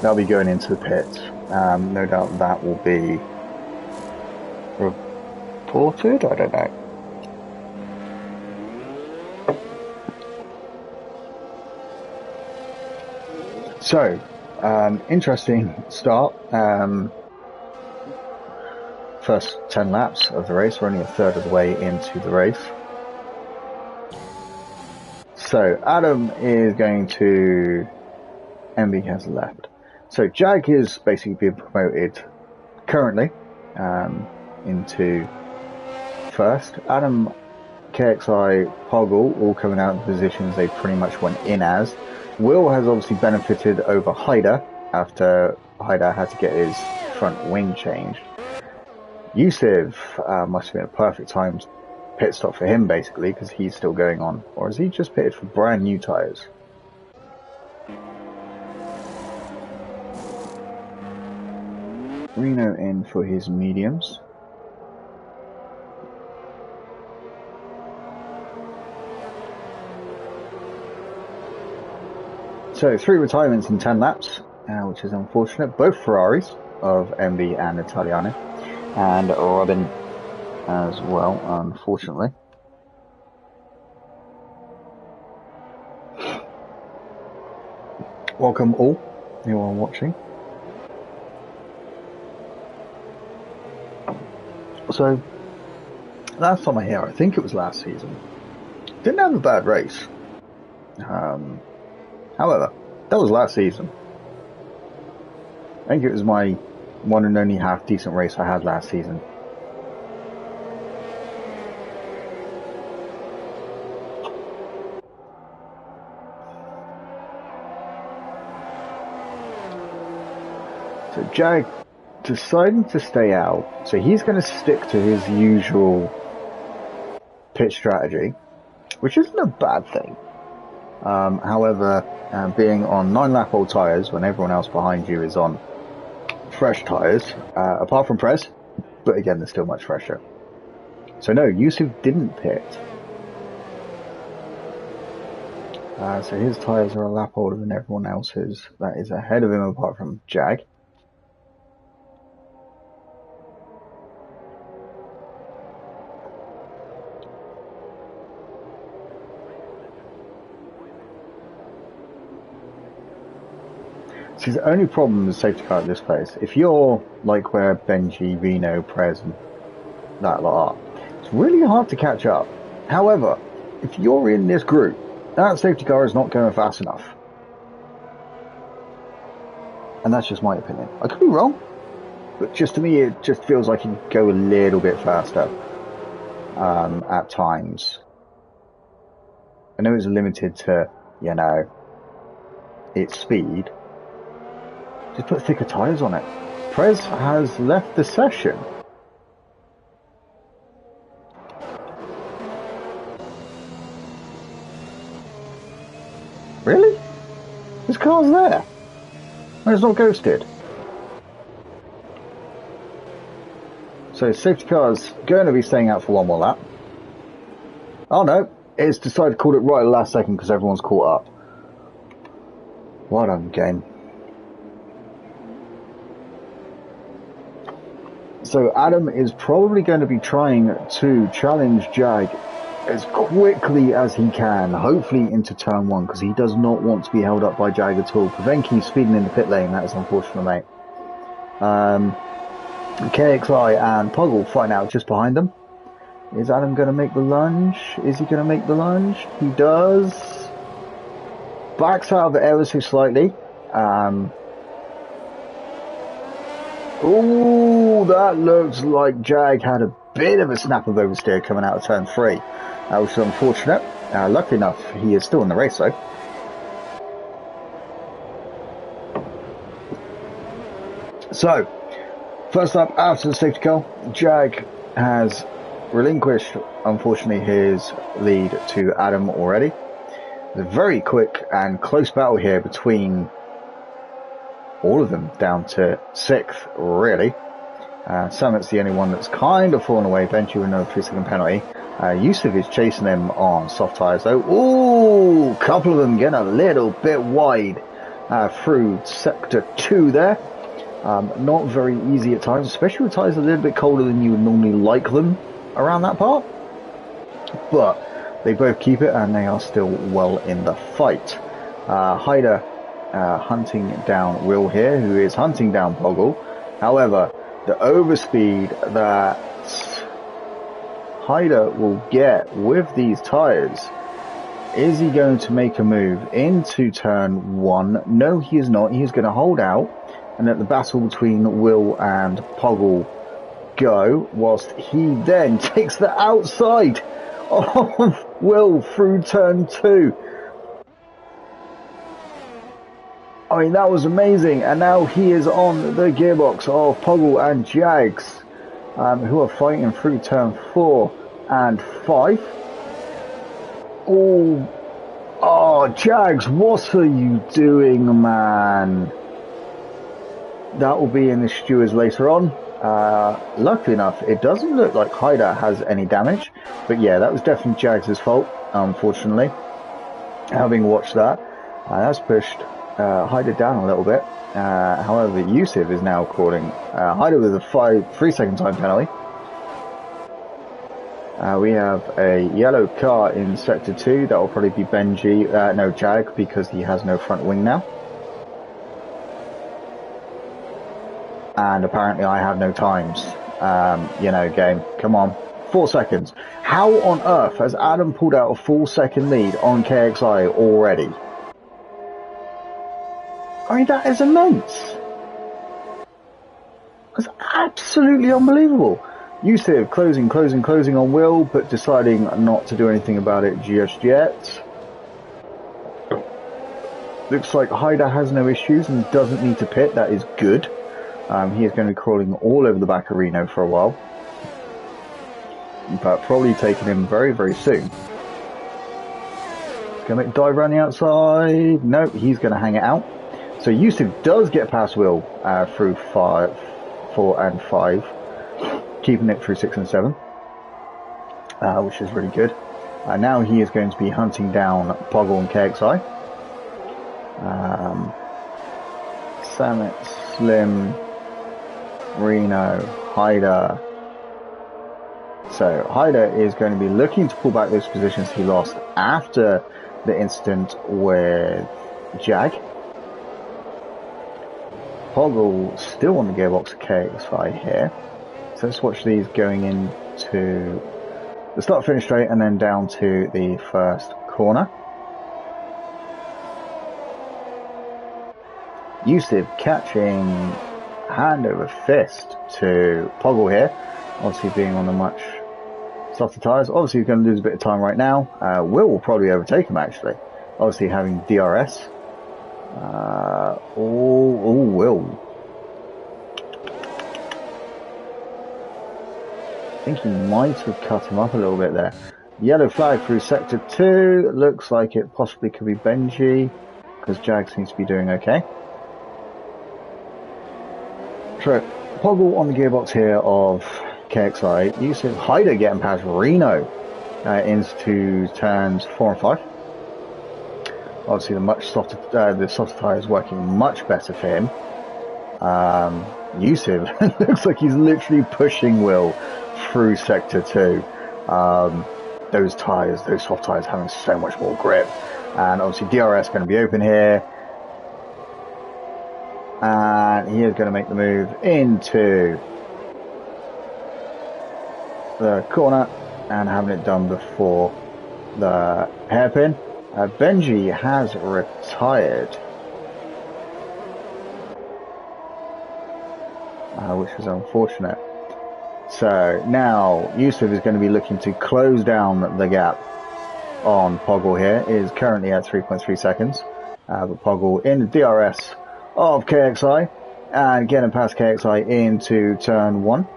That'll be going into the pits. No doubt that will be reported. I don't know. So, interesting start. First 10 laps of the race. We're only a third of the way into the race. So, Adam is going to... MB has left. So, Jag is basically being promoted currently into first. Adam, KXI, Poggle all coming out in positions they pretty much went in as. Will has obviously benefited over Hyder after Hyder had to get his front wing changed. Yusuf must have been a perfect timed pit stop for him basically because he's still going on. Or has he just pitted for brand new tyres? Reno in for his mediums. So 3 retirements in 10 laps, which is unfortunate. Both Ferraris of MB and Italiano, and Robin as well, unfortunately. Welcome all who are watching. So, last time I hear, I think it was last season, didn't have a bad race. However, that was last season. I think it was my one and only half decent race I had last season. So Jag deciding to stay out, so he's going to stick to his usual pit strategy, which isn't a bad thing. However, being on 9-lap-old tyres when everyone else behind you is on fresh tyres, apart from Prez, but again, they're still much fresher. So no, Yusuf didn't pit. So his tyres are a lap older than everyone else's. That is ahead of him apart from Jag. See, the only problem with safety car at this place, if you're like where Benji, Reno, Prez, and that lot are, it's really hard to catch up. However, if you're in this group, that safety car is not going fast enough. And that's just my opinion. I could be wrong, but just to me, it just feels like you go a little bit faster at times. I know it's limited to, you know, its speed. Just put thicker tyres on it. Prez has left the session. Really? This car's there. And it's not ghosted. So safety car's going to be staying out for one more lap. Oh no, it's decided to call it right at the last second because everyone's caught up. Well done, game. So Adam is probably going to be trying to challenge Jag as quickly as he can, hopefully into turn one, because he does not want to be held up by Jag at all. Pavenki's speeding in the pit lane, that is unfortunate, mate. KXI and Poggle fighting out just behind them. Is Adam going to make the lunge? Is he going to make the lunge? He does. Backs out of it ever so slightly. Ooh, that looks like Jag had a bit of a snap of oversteer coming out of turn 3. That was unfortunate. Luckily enough, he is still in the race though. So, first up after the safety car, Jag has relinquished, unfortunately, his lead to Adam already. It's a very quick and close battle here between all of them, down to 6th, really. Summit's the only one that's kind of fallen away. Benji with another 3-second penalty. Yusuf is chasing him on soft tyres though. Ooh, a couple of them getting a little bit wide through sector 2 there. Not very easy at times, especially with tyres a little bit colder than you would normally like them around that part. But they both keep it and they are still well in the fight. Hyder hunting down Will here, who is hunting down Poggle. However, the overspeed that Hyder will get with these tyres, is he going to make a move into turn 1? No, he is not. He is going to hold out and let the battle between Will and Poggle go, whilst he then takes the outside of Will through turn 2. I mean, that was amazing, and now he is on the gearbox of Poggle and Jags, who are fighting through turn 4 and 5. Oh, Jags, what are you doing, man? That will be in the stewards later on. Luckily enough, it doesn't look like Hyder has any damage, but yeah, that was definitely Jags' fault, unfortunately. Having watched that, that's pushed Hyder down a little bit. However, Yusuf is now calling Hyder with a 3-second time penalty. We have a yellow car in sector 2. That will probably be Benji, no, Jag, because he has no front wing now. And apparently I have no times. You know, game, come on. 4 seconds. How on earth has Adam pulled out a 4-second lead on KXI already? I mean, that is immense. That's absolutely unbelievable. Yusuf closing on Will, but deciding not to do anything about it just yet. Looks like Hyder has no issues and doesn't need to pit. That is good. He is going to be crawling all over the back of Reno for a while. But probably taking him very, very soon. He's going to make a dive around the outside. Nope, he's going to hang it out. So Yusuf does get past Will through 4 and 5, keeping it through 6 and 7, which is really good. Now he is going to be hunting down Poggle and KXI. Samet, Slim, Reno, Hyder. So Hyder is going to be looking to pull back those positions he lost after the incident with Jag. Poggle still on the gearbox of KXI here. So let's watch these going into the start-finish straight and then down to the first corner. Yusuf catching hand over fist to Poggle here, obviously being on the much softer tyres. Obviously he's going to lose a bit of time right now. Will probably overtake him actually, obviously having DRS. Will. I think he might have cut him up a little bit there. Yellow flag through sector 2. Looks like it possibly could be Benji, because Jag seems to be doing okay. So, Poggle on the gearbox here of KXI. Yusuf Hyder getting past Reno into turns 4 and 5. Obviously, the softer tyre is working much better for him. Yusuf looks like he's literally pushing Will through sector 2. Those soft tyres having so much more grip. And obviously DRS going to be open here. And he is going to make the move into the corner and having it done before the hairpin. Benji has retired, which is unfortunate. So now Yusuf is going to be looking to close down the gap on Poggle here. It is currently at 3.3 seconds. But Poggle in the DRS of KXI and getting past KXI into turn 1.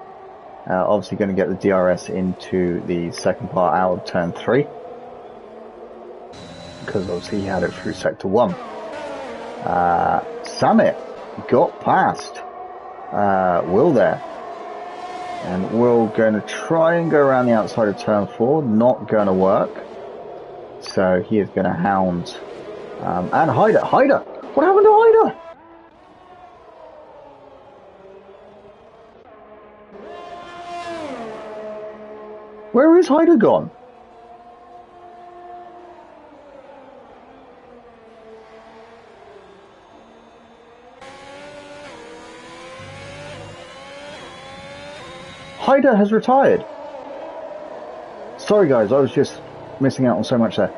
Obviously going to get the DRS into the second part out of turn 3. Because obviously he had it through sector 1. Samit got past Will there. And Will going to try and go around the outside of turn 4. Not going to work. So he is going to hound. And Hyder. What happened to Hyder? Where is Hyder gone? Hyder has retired. Sorry guys, I was just missing out on so much there.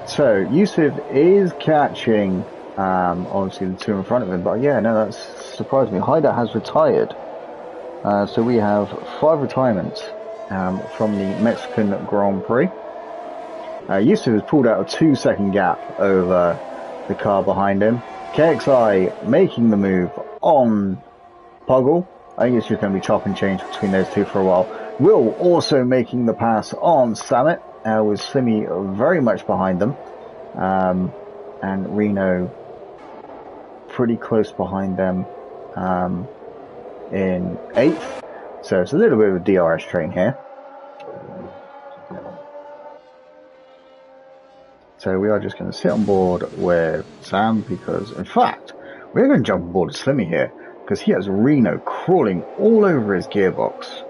So Yusuf is catching obviously the 2 in front of him, but yeah, no, that's surprised me. Hyder has retired. So we have 5 retirements from the Mexican Grand Prix. Yusuf has pulled out a 2-second gap over the car behind him. KXI making the move on Poggle. I think it's just going to be chop and change between those two for a while. Will also making the pass on Samit, with Slimmy very much behind them. And Reno pretty close behind them in 8th. So it's a little bit of a DRS train here. So we are just going to sit on board with Sam because, in fact, we're going to jump on board with Slimmy here. Because he has Reno crawling all over his gearbox.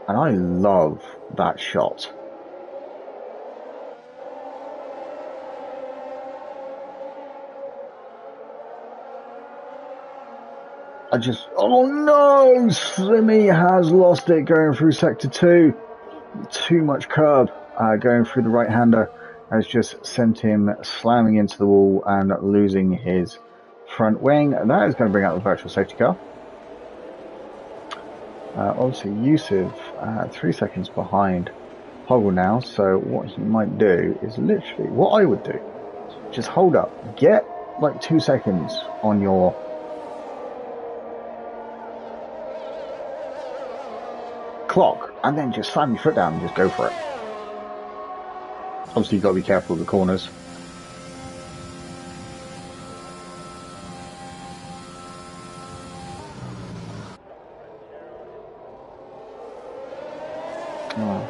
And I love that shot. Oh no! Slimmy has lost it going through sector 2. Too much curb going through the right-hander has just sent him slamming into the wall and losing his front wing. That is going to bring out the virtual safety car. Obviously Yusuf 3 seconds behind Poggle now, so what he might do is literally what I would do. Just hold up, get like 2 seconds on your clock and then just slam your foot down and just go for it. Obviously you've got to be careful of the corners. Oh.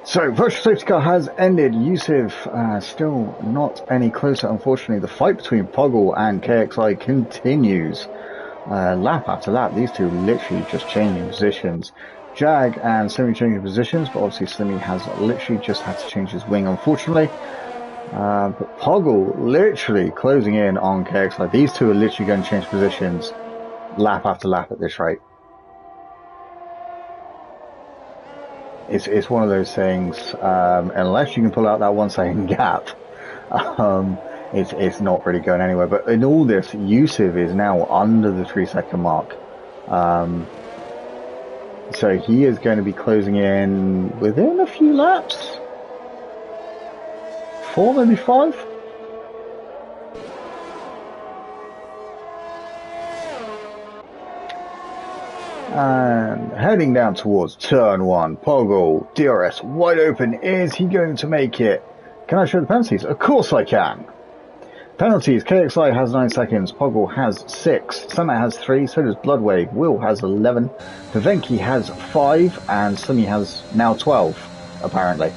So, virtual safety car has ended. Yusuf still not any closer, unfortunately. The fight between Poggle and KXI continues. lap after lap. These two literally just changing positions. Jag and Slimmy changing positions, but obviously Slimmy has literally just had to change his wing, unfortunately. But Poggle literally closing in on KXI. These two are literally going to change positions lap after lap at this rate. It's one of those things, unless you can pull out that 1 second gap, it's not really going anywhere. But in all this, Yusuf is now under the 3 second mark. So he is going to be closing in within a few laps. 4, maybe 5? And heading down towards turn 1, Poggle, DRS wide open. Is he going to make it? Can I show the penalties? Of course I can. Penalties, KXI has 9 seconds, Poggle has 6, Summit has 3, so does Bloodwave, Will has 11, Pavenki has 5, and Sunny has now 12, apparently.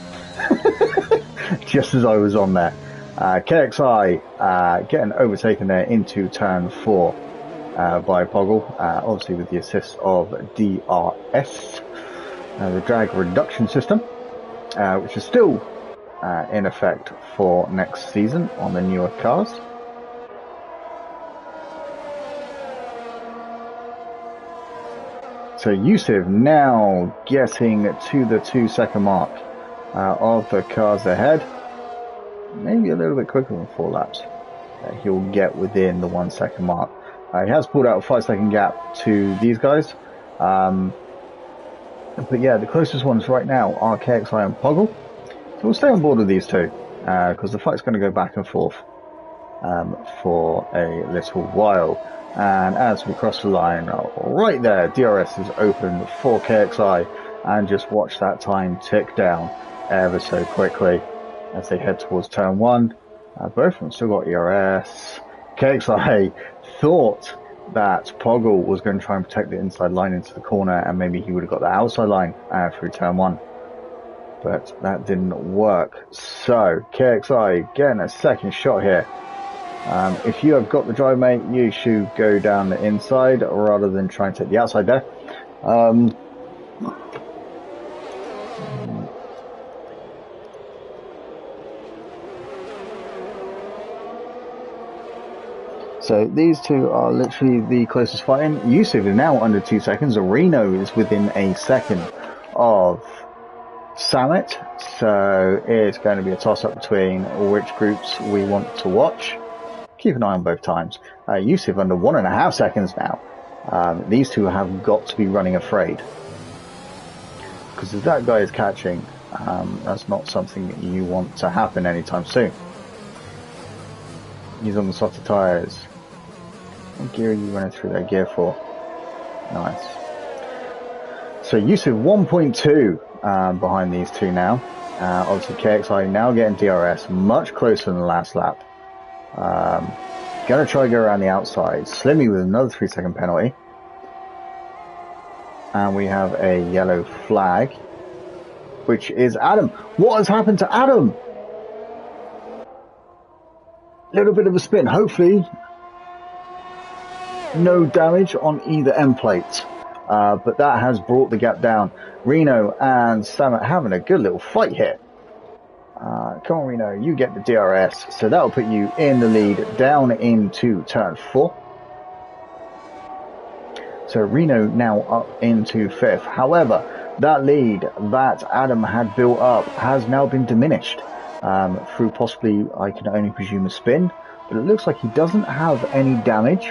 Just as I was on there. KXI getting overtaken there into turn 4 by Poggle, obviously with the assist of DRS, the drag reduction system, which is still in effect for next season on the newer cars. So Yusuf now getting to the 2 second mark of the cars ahead. Maybe a little bit quicker than 4 laps. He'll get within the 1 second mark. He has pulled out a 5 second gap to these guys. But yeah, the closest ones right now are KXI and Poggle. So we'll stay on board with these two, because the fight's going to go back and forth for a little while. And as we cross the line, right there, DRS is open for KXI, and just watch that time tick down ever so quickly as they head towards turn 1. Both of them still got ERS. KXI thought that Poggle was going to try and protect the inside line into the corner, and maybe he would have got the outside line through turn 1. But that didn't work. So KXI getting a second shot here. If you have got the drive, mate, you should go down the inside rather than try and take the outside there. So these two are literally the closest fighting. Yusuf is now under 2 seconds. Reno is within a second of Summit, so it's going to be a toss-up between which groups we want to watch. Keep an eye on both times. Yusuf under 1.5 seconds now. These two have got to be running afraid, because if that guy is catching, that's not something that you want to happen anytime soon. He's on the softer tyres. What gear are you running through that gear for? Nice. So Yusuf 1.2 behind these two now. Obviously KXI now getting DRS much closer than the last lap. Gonna try to go around the outside. Slimmy with another 3 second penalty. And we have a yellow flag, which is Adam. What has happened to Adam? Little bit of a spin. Hopefully no damage on either end plate. But that has brought the gap down. Reno and Samet having a good little fight here. Come on, Reno, you get the DRS. So that'll put you in the lead down into turn 4. So Reno now up into 5th. However, that lead that Adam had built up has now been diminished through possibly, I can only presume, a spin. But it looks like he doesn't have any damage.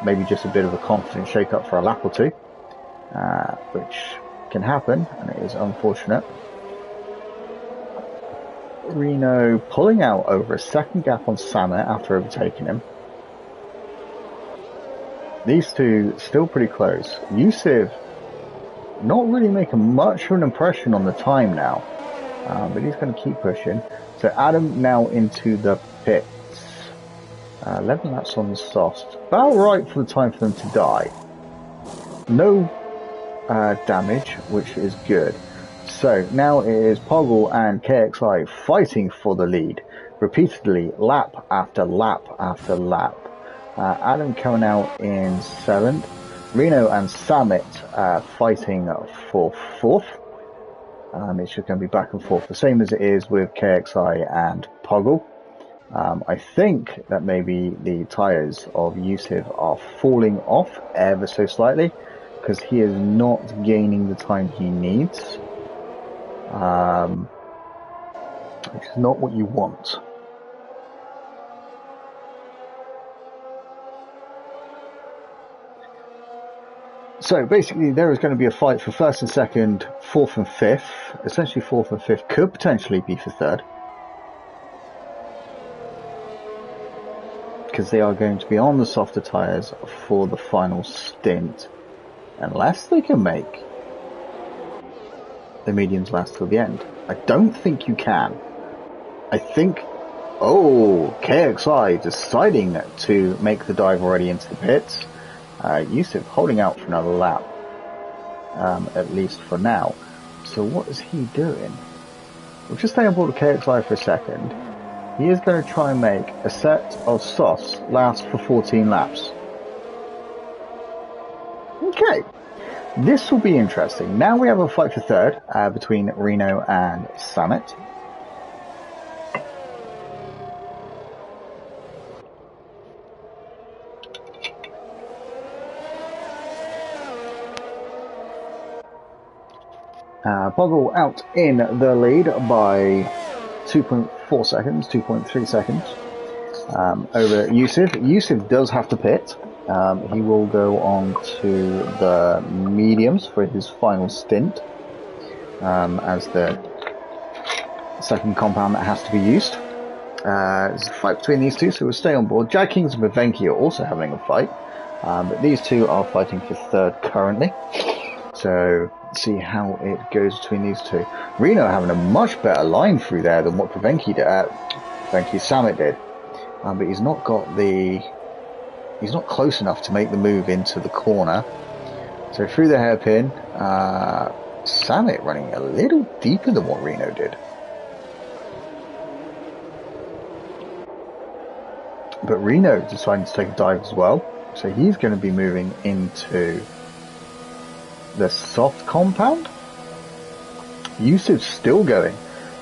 Maybe just a bit of a confidence shake-up for a lap or two, which can happen, and it is unfortunate. Reno pulling out over a second gap on Samet after overtaking him. These two still pretty close. Yusuf not really making much of an impression on the time now, but he's going to keep pushing. So Adam now into the pits. 11 laps on the soft. About right for the time for them to die. No damage, which is good. So now it is Poggle and KXI fighting for the lead repeatedly, lap after lap after lap. Adam coming out in 7th. Reno and Summit fighting for 4th. It's just going to be back and forth, the same as it is with KXI and Poggle. I think that maybe the tyres of Yusuf are falling off ever so slightly, because he is not gaining the time he needs, which is not what you want. So basically there is going to be a fight for 1st and 2nd, 4th and 5th. Essentially 4th and 5th could potentially be for 3rd. Because they are going to be on the softer tyres for the final stint. Unless they can make the mediums last till the end. I don't think you can. I think... Oh, KXI deciding to make the dive already into the pits. Yusuf holding out for another lap, at least for now. So what is he doing? We'll just stay on board with KXI for a second. He is going to try and make a set of softs last for 14 laps. Okay, this will be interesting. Now we have a fight for 3rd between Reno and Summit. Poggle out in the lead by 2.4 seconds, 2.3 seconds over Yusuf. Yusuf does have to pit. He will go on to the mediums for his final stint as the second compound that has to be used. There's a fight between these two, so we'll stay on board. Jag Kings and Bavenki are also having a fight, but these two are fighting for 3rd currently. So see how it goes between these two. Reno having a much better line through there than what Bavenki Summit did, but he's not close enough to make the move into the corner. So through the hairpin, Summit running a little deeper than what Reno did. But Reno deciding to take a dive as well, so he's going to be moving into the soft compound. Yusuf's still going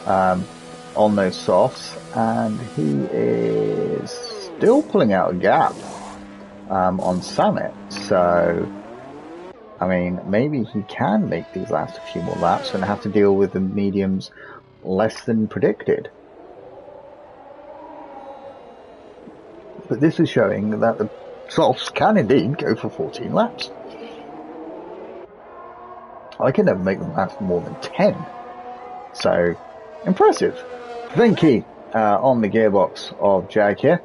on those softs, and he is still pulling out a gap on Summit. So, I mean, maybe he can make these last a few more laps and have to deal with the mediums less than predicted. But this is showing that the softs can indeed go for 14 laps. I can never make them last more than 10. So, impressive. Venki on the gearbox of Jag here.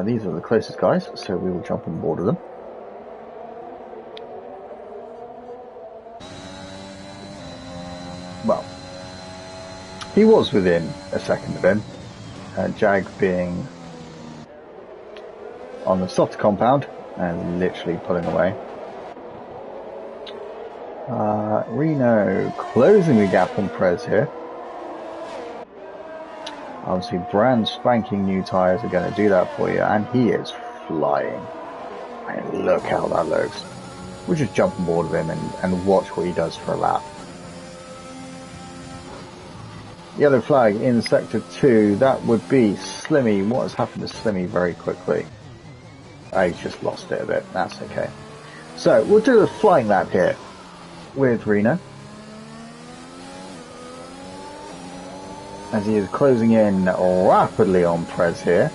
These are the closest guys, so we will jump on board of them. Well, he was within a second of him. Jag being on the soft compound and literally pulling away. Reno closing the gap on Prez here. Obviously brand spanking new tyres are going to do that for you, and he is flying. I mean, look how that looks. We'll just jump on board with him and watch what he does for a lap. Yellow flag in sector 2, that would be Slimmy. What has happened to Slimmy very quickly? He's just lost it a bit, that's okay. So we'll do a flying lap here with Reno, as he is closing in rapidly on Prez here.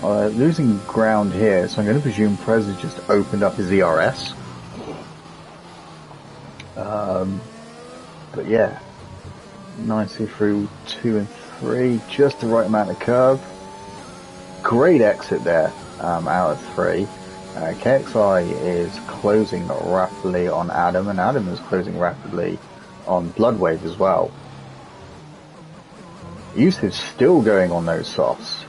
Losing ground here, so I'm going to presume Prez has just opened up his ERS. But yeah, nicely through 2 and 3, just the right amount of curve. Great exit there out of 3. KXI is closing rapidly on Adam, and Adam is closing rapidly on Bloodwave as well. Yusuf's still going on those softs.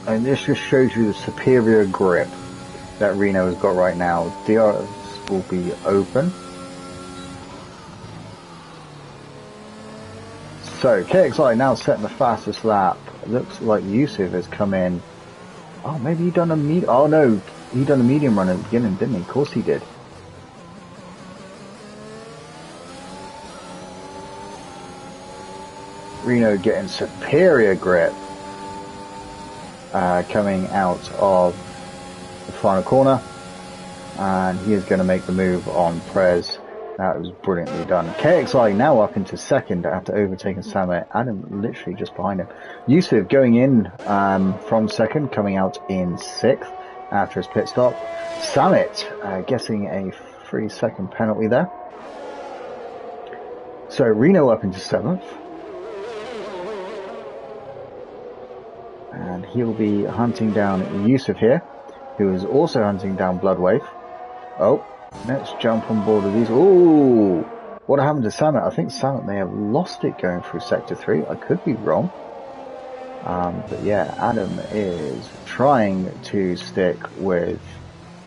And this just shows you the superior grip that Reno has got right now. DRS will be open. So KXI now setting the fastest lap. It looks like Yusuf has come in. Oh, maybe he done a medium. Oh no, he done a medium run at the beginning, didn't he? Of course he did. Reno getting superior grip coming out of the final corner, and he is going to make the move on Prez. That was brilliantly done. KXI now up into second after overtaking Samet. Adam literally just behind him. Yusuf going in from second, coming out in sixth after his pit stop. Samet getting a 3-second penalty there. So Reno up into seventh. And he'll be hunting down Yusuf here, who is also hunting down Bloodwave. Oh, let's jump on board with these. Ooh, what happened to Samet? I think Samet may have lost it going through Sector 3. I could be wrong. But yeah, Adam is trying to stick with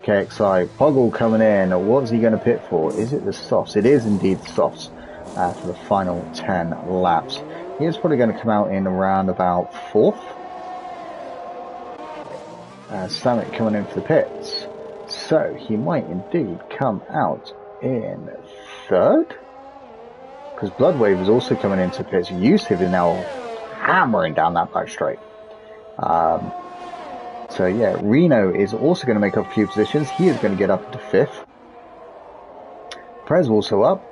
KXI. Poggle coming in. What's he going to pit for? Is it the softs? It is indeed the softs for the final 10 laps. He is probably going to come out in around about 4th. Samet coming in for the pits. So he might indeed come out in 3rd. Because Bloodwave is also coming into pits. Yusuf is now hammering down that back straight. So yeah, Reno is also going to make up a few positions. He is going to get up into 5th. Prez also up.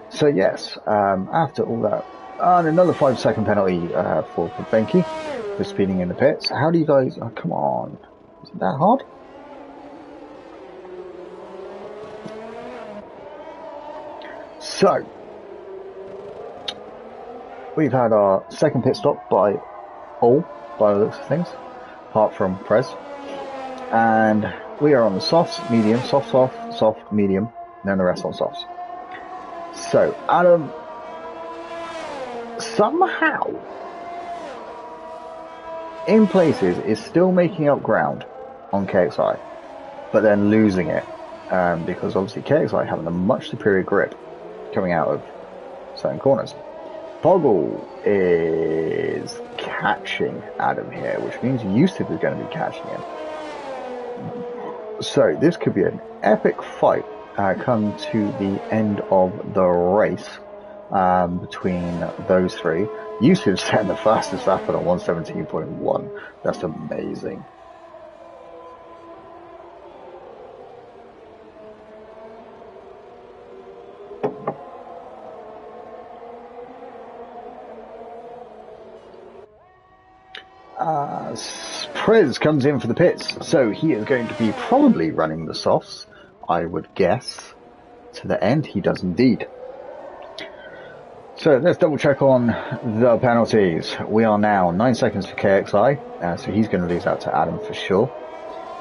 So yes, after all that, and another 5-second penalty for Benki for speeding in the pits. How do you guys... Oh, come on. Is it that hard? So, we've had our second pit stop by all, by the looks of things, apart from Prez. And we are on the softs, medium, soft, medium, and then the rest on softs. So, Adam, somehow, in places, is still making up ground on KXI, but then losing it, because obviously KXI having a much superior grip coming out of certain corners. Poggle is catching Adam here, which means Yusuf is going to be catching him. So this could be an epic fight come to the end of the race between those three. Yusuf setting the fastest lap at 117.1. That's amazing. Prez comes in for the pits, so he is going to be probably running the softs, I would guess. To the end, he does indeed. So let's double check on the penalties. We are now 9 seconds for KXI, so he's going to lose out to Adam for sure.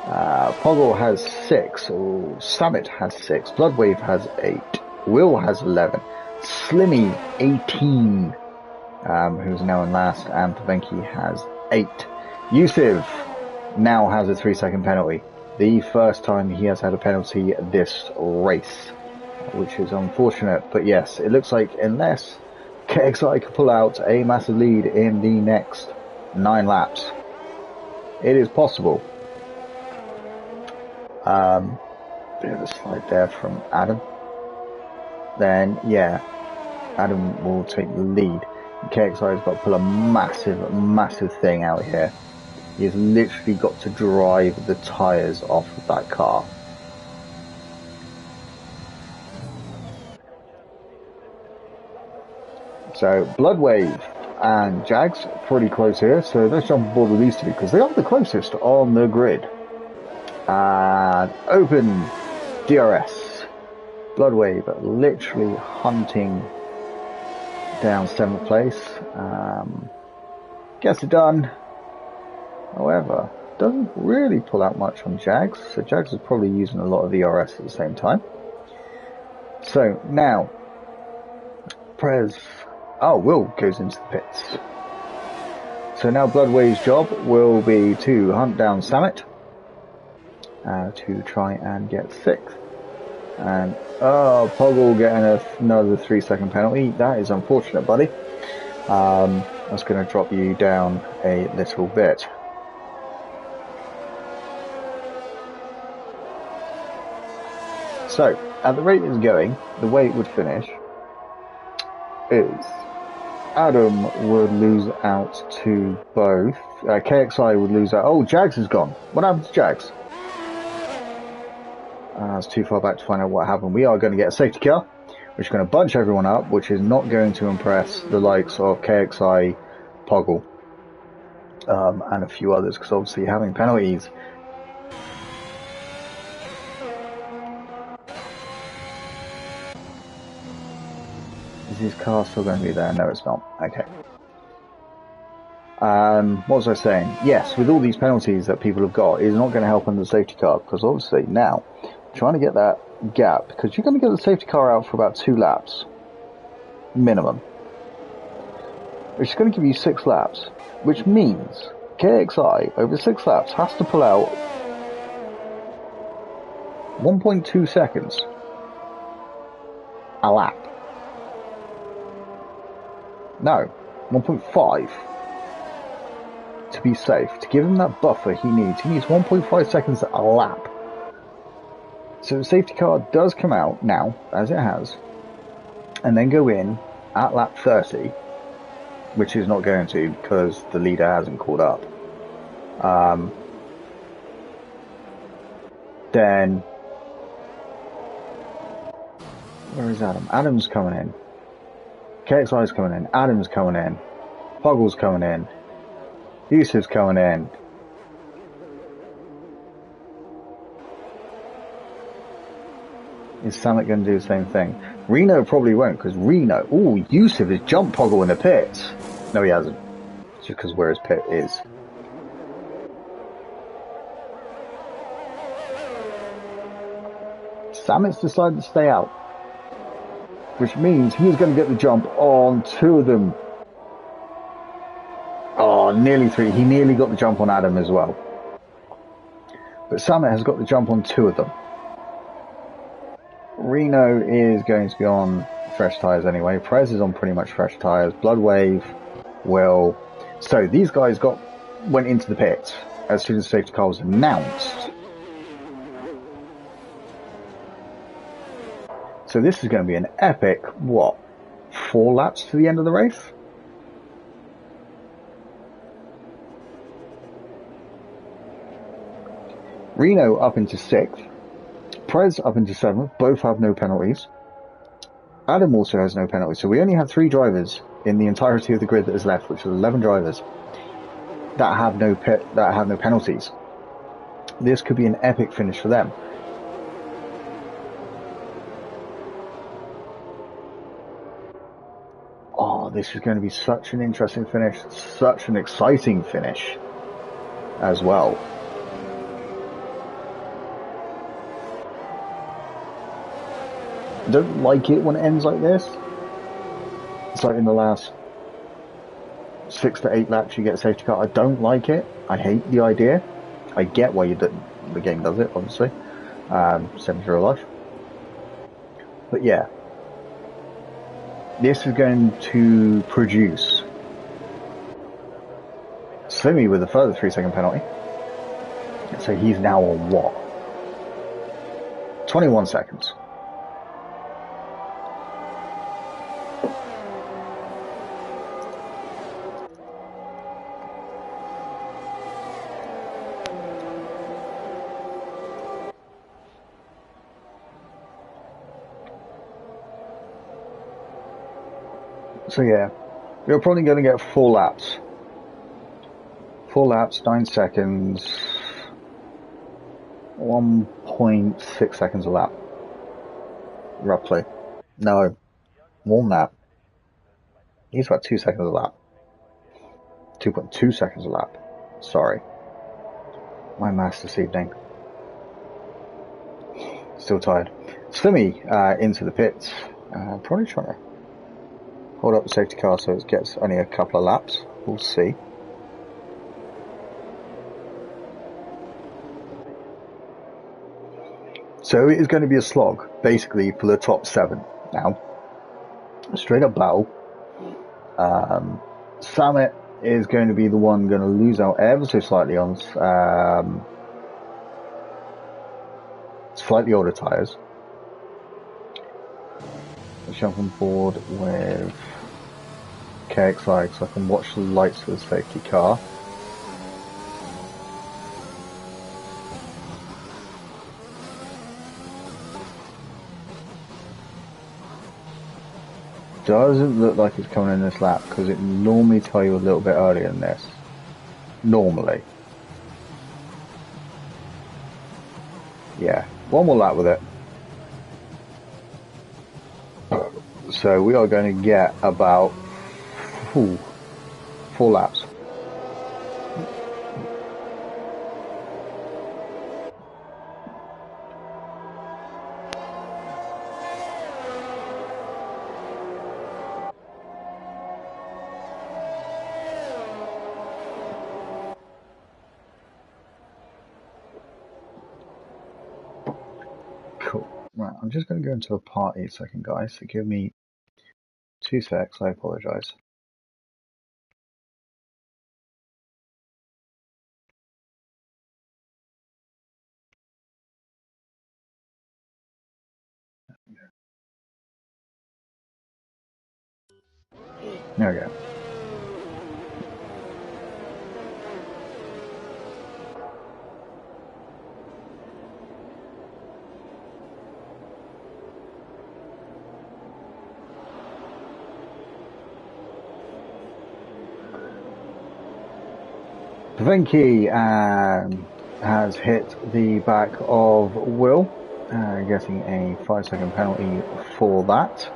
Poggle has 6, Samet has 6, Bloodwave has 8, Will has 11, Slimmy 18, who's now in last, and Pavenki has 8. Yusuf now has a 3-second penalty. The first time he has had a penalty this race, which is unfortunate. But yes, it looks like unless KXI can pull out a massive lead in the next 9 laps, it is possible. Bit of a slide there from Adam. Then, yeah, Adam will take the lead. KXI has got to pull a massive thing out here. He's literally got to drive the tyres off of that car. So Bloodwave and Jags pretty close here, so let's jump on board with these two because they are the closest on the grid. And open DRS. Bloodwave literally hunting down 7th place. Gets it done. However, doesn't really pull out much on Jags, so Jags is probably using a lot of ERS at the same time. So now, Prez, Will goes into the pits. So now Bloodwave's job will be to hunt down Samet to try and get 6th. And Poggle getting another 3-second penalty. That is unfortunate, buddy. That's going to drop you down a little bit. So, at the rate it's going, the way it would finish is Adam would lose out to both. KXI would lose out. Oh, Jags is gone. What happened to Jags? It's too far back to find out what happened. We are going to get a safety car, which is going to bunch everyone up, which is not going to impress the likes of KXI, Poggle, and a few others, because obviously having penalties. Is his car still going to be there? No, it's not. Okay. What was I saying? Yes, with all these penalties that people have got, it's not going to help on the safety car, because obviously now, trying to get that gap, because you're going to get the safety car out for about 2 laps, minimum. Which is going to give you 6 laps, which means KXI, over 6 laps, has to pull out 1.2 seconds a lap. No, 1.5 to be safe. To give him that buffer he needs 1.5 seconds a lap. So the safety car does come out now, as it has, and then go in at lap 30, which is not going to because the leader hasn't caught up. Then, where is Adam? Adam's coming in. KXI's coming in. Adam's coming in. Poggle's coming in. Yusuf's coming in. Is Samet going to do the same thing? Reno probably won't, because Reno... Ooh, Yusuf has jumped Poggle in the pits. No, he hasn't. It's just because where his pit is. Samet's decided to stay out. Which means he was going to get the jump on 2 of them. Oh, nearly 3. He nearly got the jump on Adam as well. But Samet has got the jump on 2 of them. Reno is going to be on fresh tyres anyway. Prez is on pretty much fresh tyres. Bloodwave will... So these guys went into the pit as soon as the safety car was announced. So this is going to be an epic, 4 laps to the end of the race? Reno up into 6th. Prez up into 7th. Both have no penalties. Adam also has no penalties. So we only have 3 drivers in the entirety of the grid that is left, which is 11 drivers, that have no penalties. This could be an epic finish for them. Oh, this is going to be such an interesting finish, such an exciting finish as well. I don't like it when it ends like this. It's like in the last 6 to 8 laps you get a safety car. I don't like it. I hate the idea. I get why the game does it, obviously. Same as real life. But yeah. This is going to produce Slimmy with a further 3-second penalty. So he's now on what? 21 seconds. So yeah, you're probably going to get 4 laps. 4 laps, 9 seconds, 1.6 seconds a lap. Roughly. No, more than that. He's about 2 seconds a lap. 2.2 seconds a lap. Sorry. My maths this evening. Still tired. Slimmy into the pits. Probably trying to hold up the safety car so it gets only a couple of laps. We'll see. So it is going to be a slog, basically, for the top 7. Now, straight up battle. Summit is going to be the one going to lose out ever so slightly on slightly older tyres. Let's jump on board with KXI so I can watch the lights for the safety car. Doesn't look like it's coming in this lap because it normally tell you a little bit earlier than this. Normally. Yeah, one more lap with it. So we are going to get about 4 laps. Cool. Right, I'm just going to go into a party a second, guys. So give me 2 secs. I apologise. There we go. Vinky has hit the back of Will, getting a 5-second penalty for that.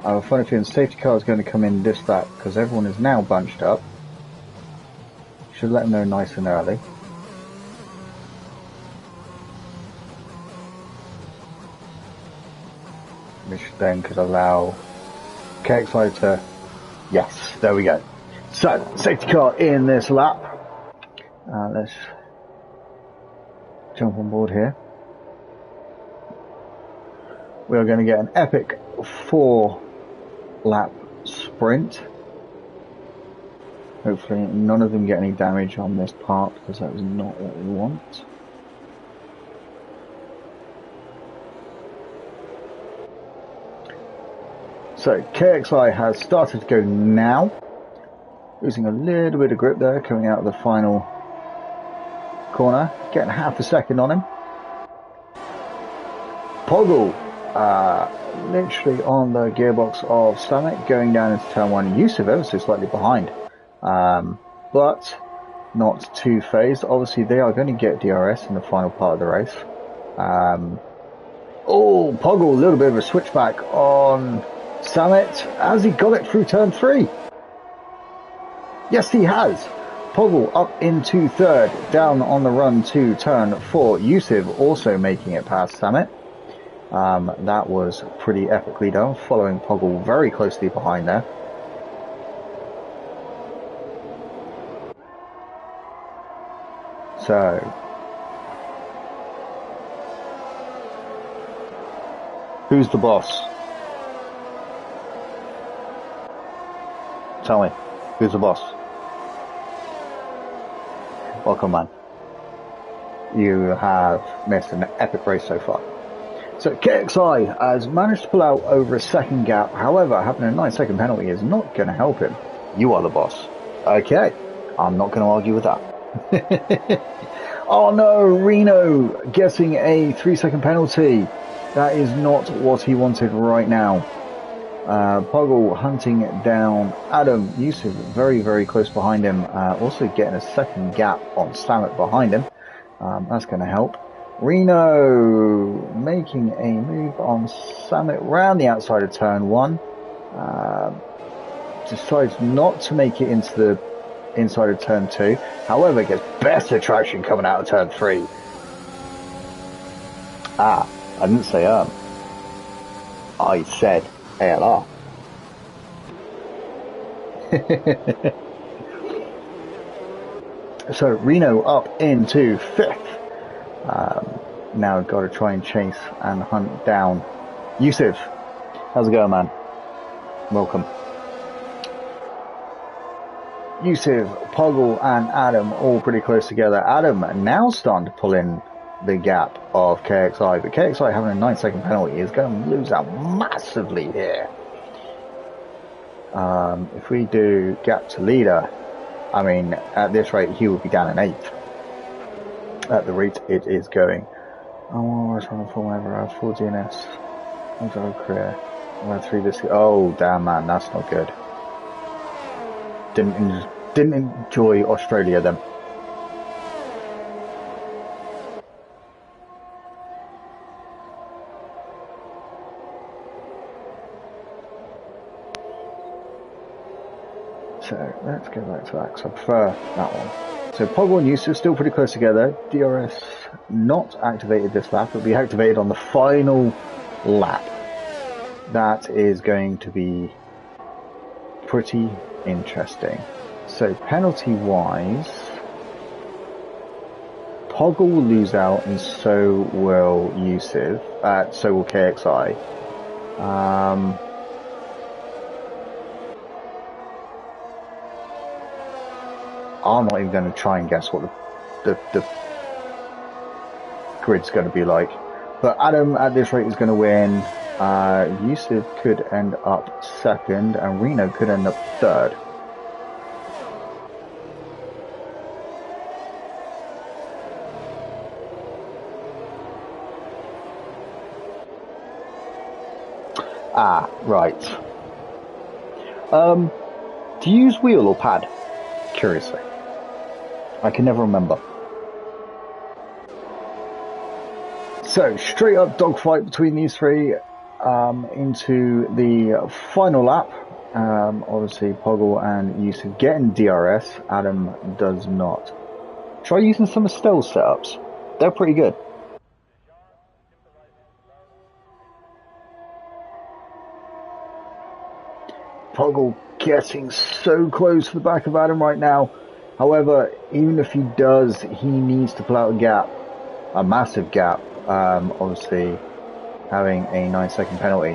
I have a funny feeling the safety car is going to come in this lap because everyone is now bunched up. Should let them know nice and early. Which then could allow KXI to... Yes, there we go. So, safety car in this lap. Let's jump on board here. We are going to get an epic 4-lap sprint. Hopefully none of them get any damage on this part because that was not what we want. So KXI has started to go now. Losing a little bit of grip there, coming out of the final corner. Getting half a second on him. Poggle, literally on the gearbox of Summit, going down into turn 1. Yusuf ever so slightly behind. But not too phased. Obviously, they are going to get DRS in the final part of the race. Oh, Poggle, a little bit of a switchback on Summit. Has he got it through turn 3? Yes, he has. Poggle up into 3rd, down on the run to turn 4. Yusuf also making it past Summit. That was pretty epically done, following Poggle very closely behind there. So, who's the boss? Tell me, who's the boss? Welcome, man. You have missed an epic race so far. So KXI has managed to pull out over a second gap. However, having a 9-second penalty is not going to help him. You are the boss. Okay, I'm not going to argue with that. Oh no, Reno getting a 3-second penalty. That is not what he wanted right now. Poggle hunting down Adam. Yusuf very, very close behind him. Also getting a second gap on Samet behind him. That's going to help. Reno making a move on Samet round the outside of turn 1. Decides not to make it into the inside of turn 2. However, gets better traction coming out of turn 3. I didn't say I said ALR. So Reno up into 5th. now got to try and chase and hunt down Yusuf. How's it going, man? Welcome. Yusuf, Poggle and Adam all pretty close together. Adam now starting to pull in the gap of KXI, but KXI having a 9-second penalty is going to lose out massively here. If we do gap to leader, I mean, at this rate, he will be down in 8th. At the rate it is going. Oh, we're trying to form ever. I have 4 DNS. I'm going to career. I had 3 this. Oh, damn, man, that's not good. Didn't enjoy Australia then. So let's go back to that because I prefer that one. So Poggle and Yusuf still pretty close together. DRS not activated this lap. It'll be activated on the final lap. That is going to be pretty interesting. So penalty wise, Poggle will lose out and so will Yusuf, so will KXI. I'm not even going to try and guess what the grid's going to be like. But Adam at this rate is going to win. Yusuf could end up 2nd and Reno could end up 3rd. Ah, right. Do you use wheel or pad? Curiously. I can never remember. So, straight up dogfight between these three into the final lap. Obviously, Poggle and Yusuf getting DRS. Adam does not. Try using some of Stell's setups. They're pretty good. Poggle getting so close to the back of Adam right now. However, even if he does, he needs to pull out a gap, a massive gap. Obviously, having a 9-second penalty,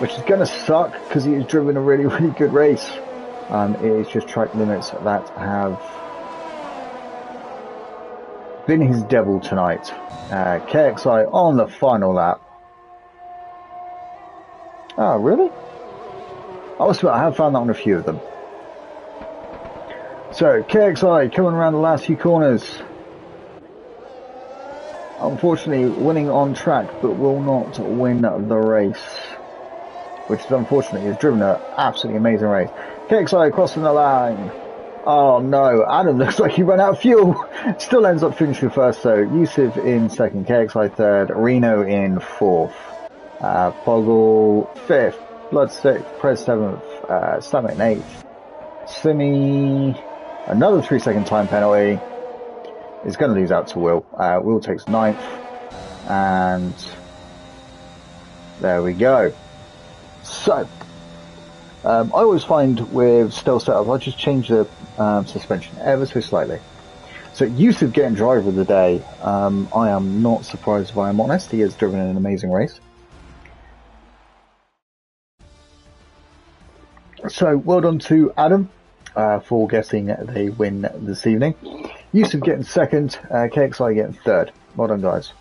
which is going to suck because he has driven a really, really good race. It is just track limits that have been his devil tonight. KXI on the final lap. Oh, really? I have found that on a few of them. So, KXI coming around the last few corners. Unfortunately, winning on track, but will not win the race. Which is unfortunate. He's driven an absolutely amazing race. KXI crossing the line. Oh no, Adam looks like he ran out of fuel. Still ends up finishing first though. Yusuf in 2nd, KXI 3rd, Reno in 4th. Poggle 5th. Blood 6th, Prez 7th, Summit in 8th. Slimmy, another 3-second time penalty. Is going to lose out to Will. Will takes 9th. And there we go. So, I always find with Stealth setup, I just change the suspension ever so slightly. So Yusuf getting driver of the day. I am not surprised if I am honest. He has driven an amazing race. So, well done to Adam for getting the win this evening. Yusuf getting 2nd, KXI getting 3rd. Well done, guys.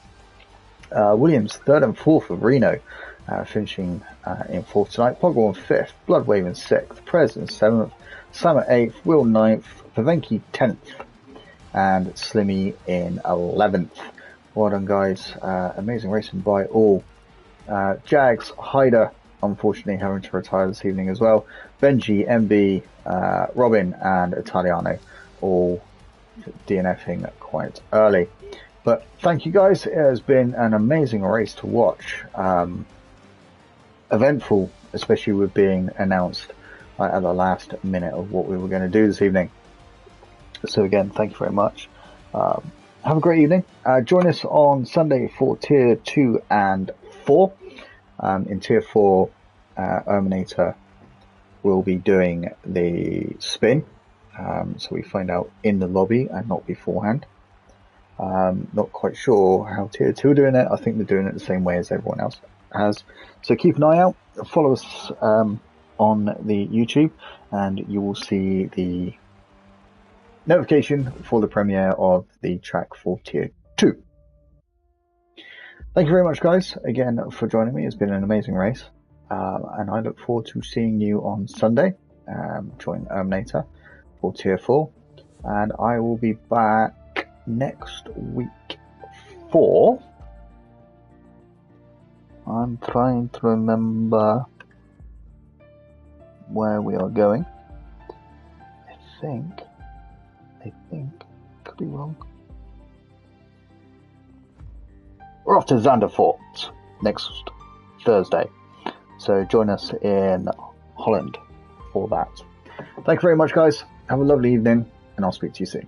Williams 3rd and 4th of Reno, finishing in 4th tonight. Poggle in 5th, Bloodwave in 6th, Prez in 7th, Sam at 8th, Will 9th, Pavenki 10th, and Slimmy in 11th. Well done, guys. Amazing racing by all. Jags, Hyder, unfortunately having to retire this evening as well. Benji, MB, Robin and Italiano all DNFing quite early. But thank you guys, it has been an amazing race to watch. Eventful, especially with being announced at the last minute of what we were going to do this evening. So again, thank you very much. Have a great evening. Join us on Sunday for Tier 2 and 4. In Tier 4, Erminator will be doing the spin. So we find out in the lobby and not beforehand. Not quite sure how Tier 2 are doing it. I think they're doing it the same way as everyone else has. So keep an eye out. Follow us on the YouTube, and you will see the notification for the premiere of the track for Tier 2. Thank you very much, guys, again for joining me. It's been an amazing race, and I look forward to seeing you on Sunday. Join Erminator for Tier 4, and I will be back next week for... I'm trying to remember where we are going. I think, could be wrong. We're off to Zanderfort next Thursday, so join us in Holland for that. Thank you very much, guys. Have a lovely evening, and I'll speak to you soon.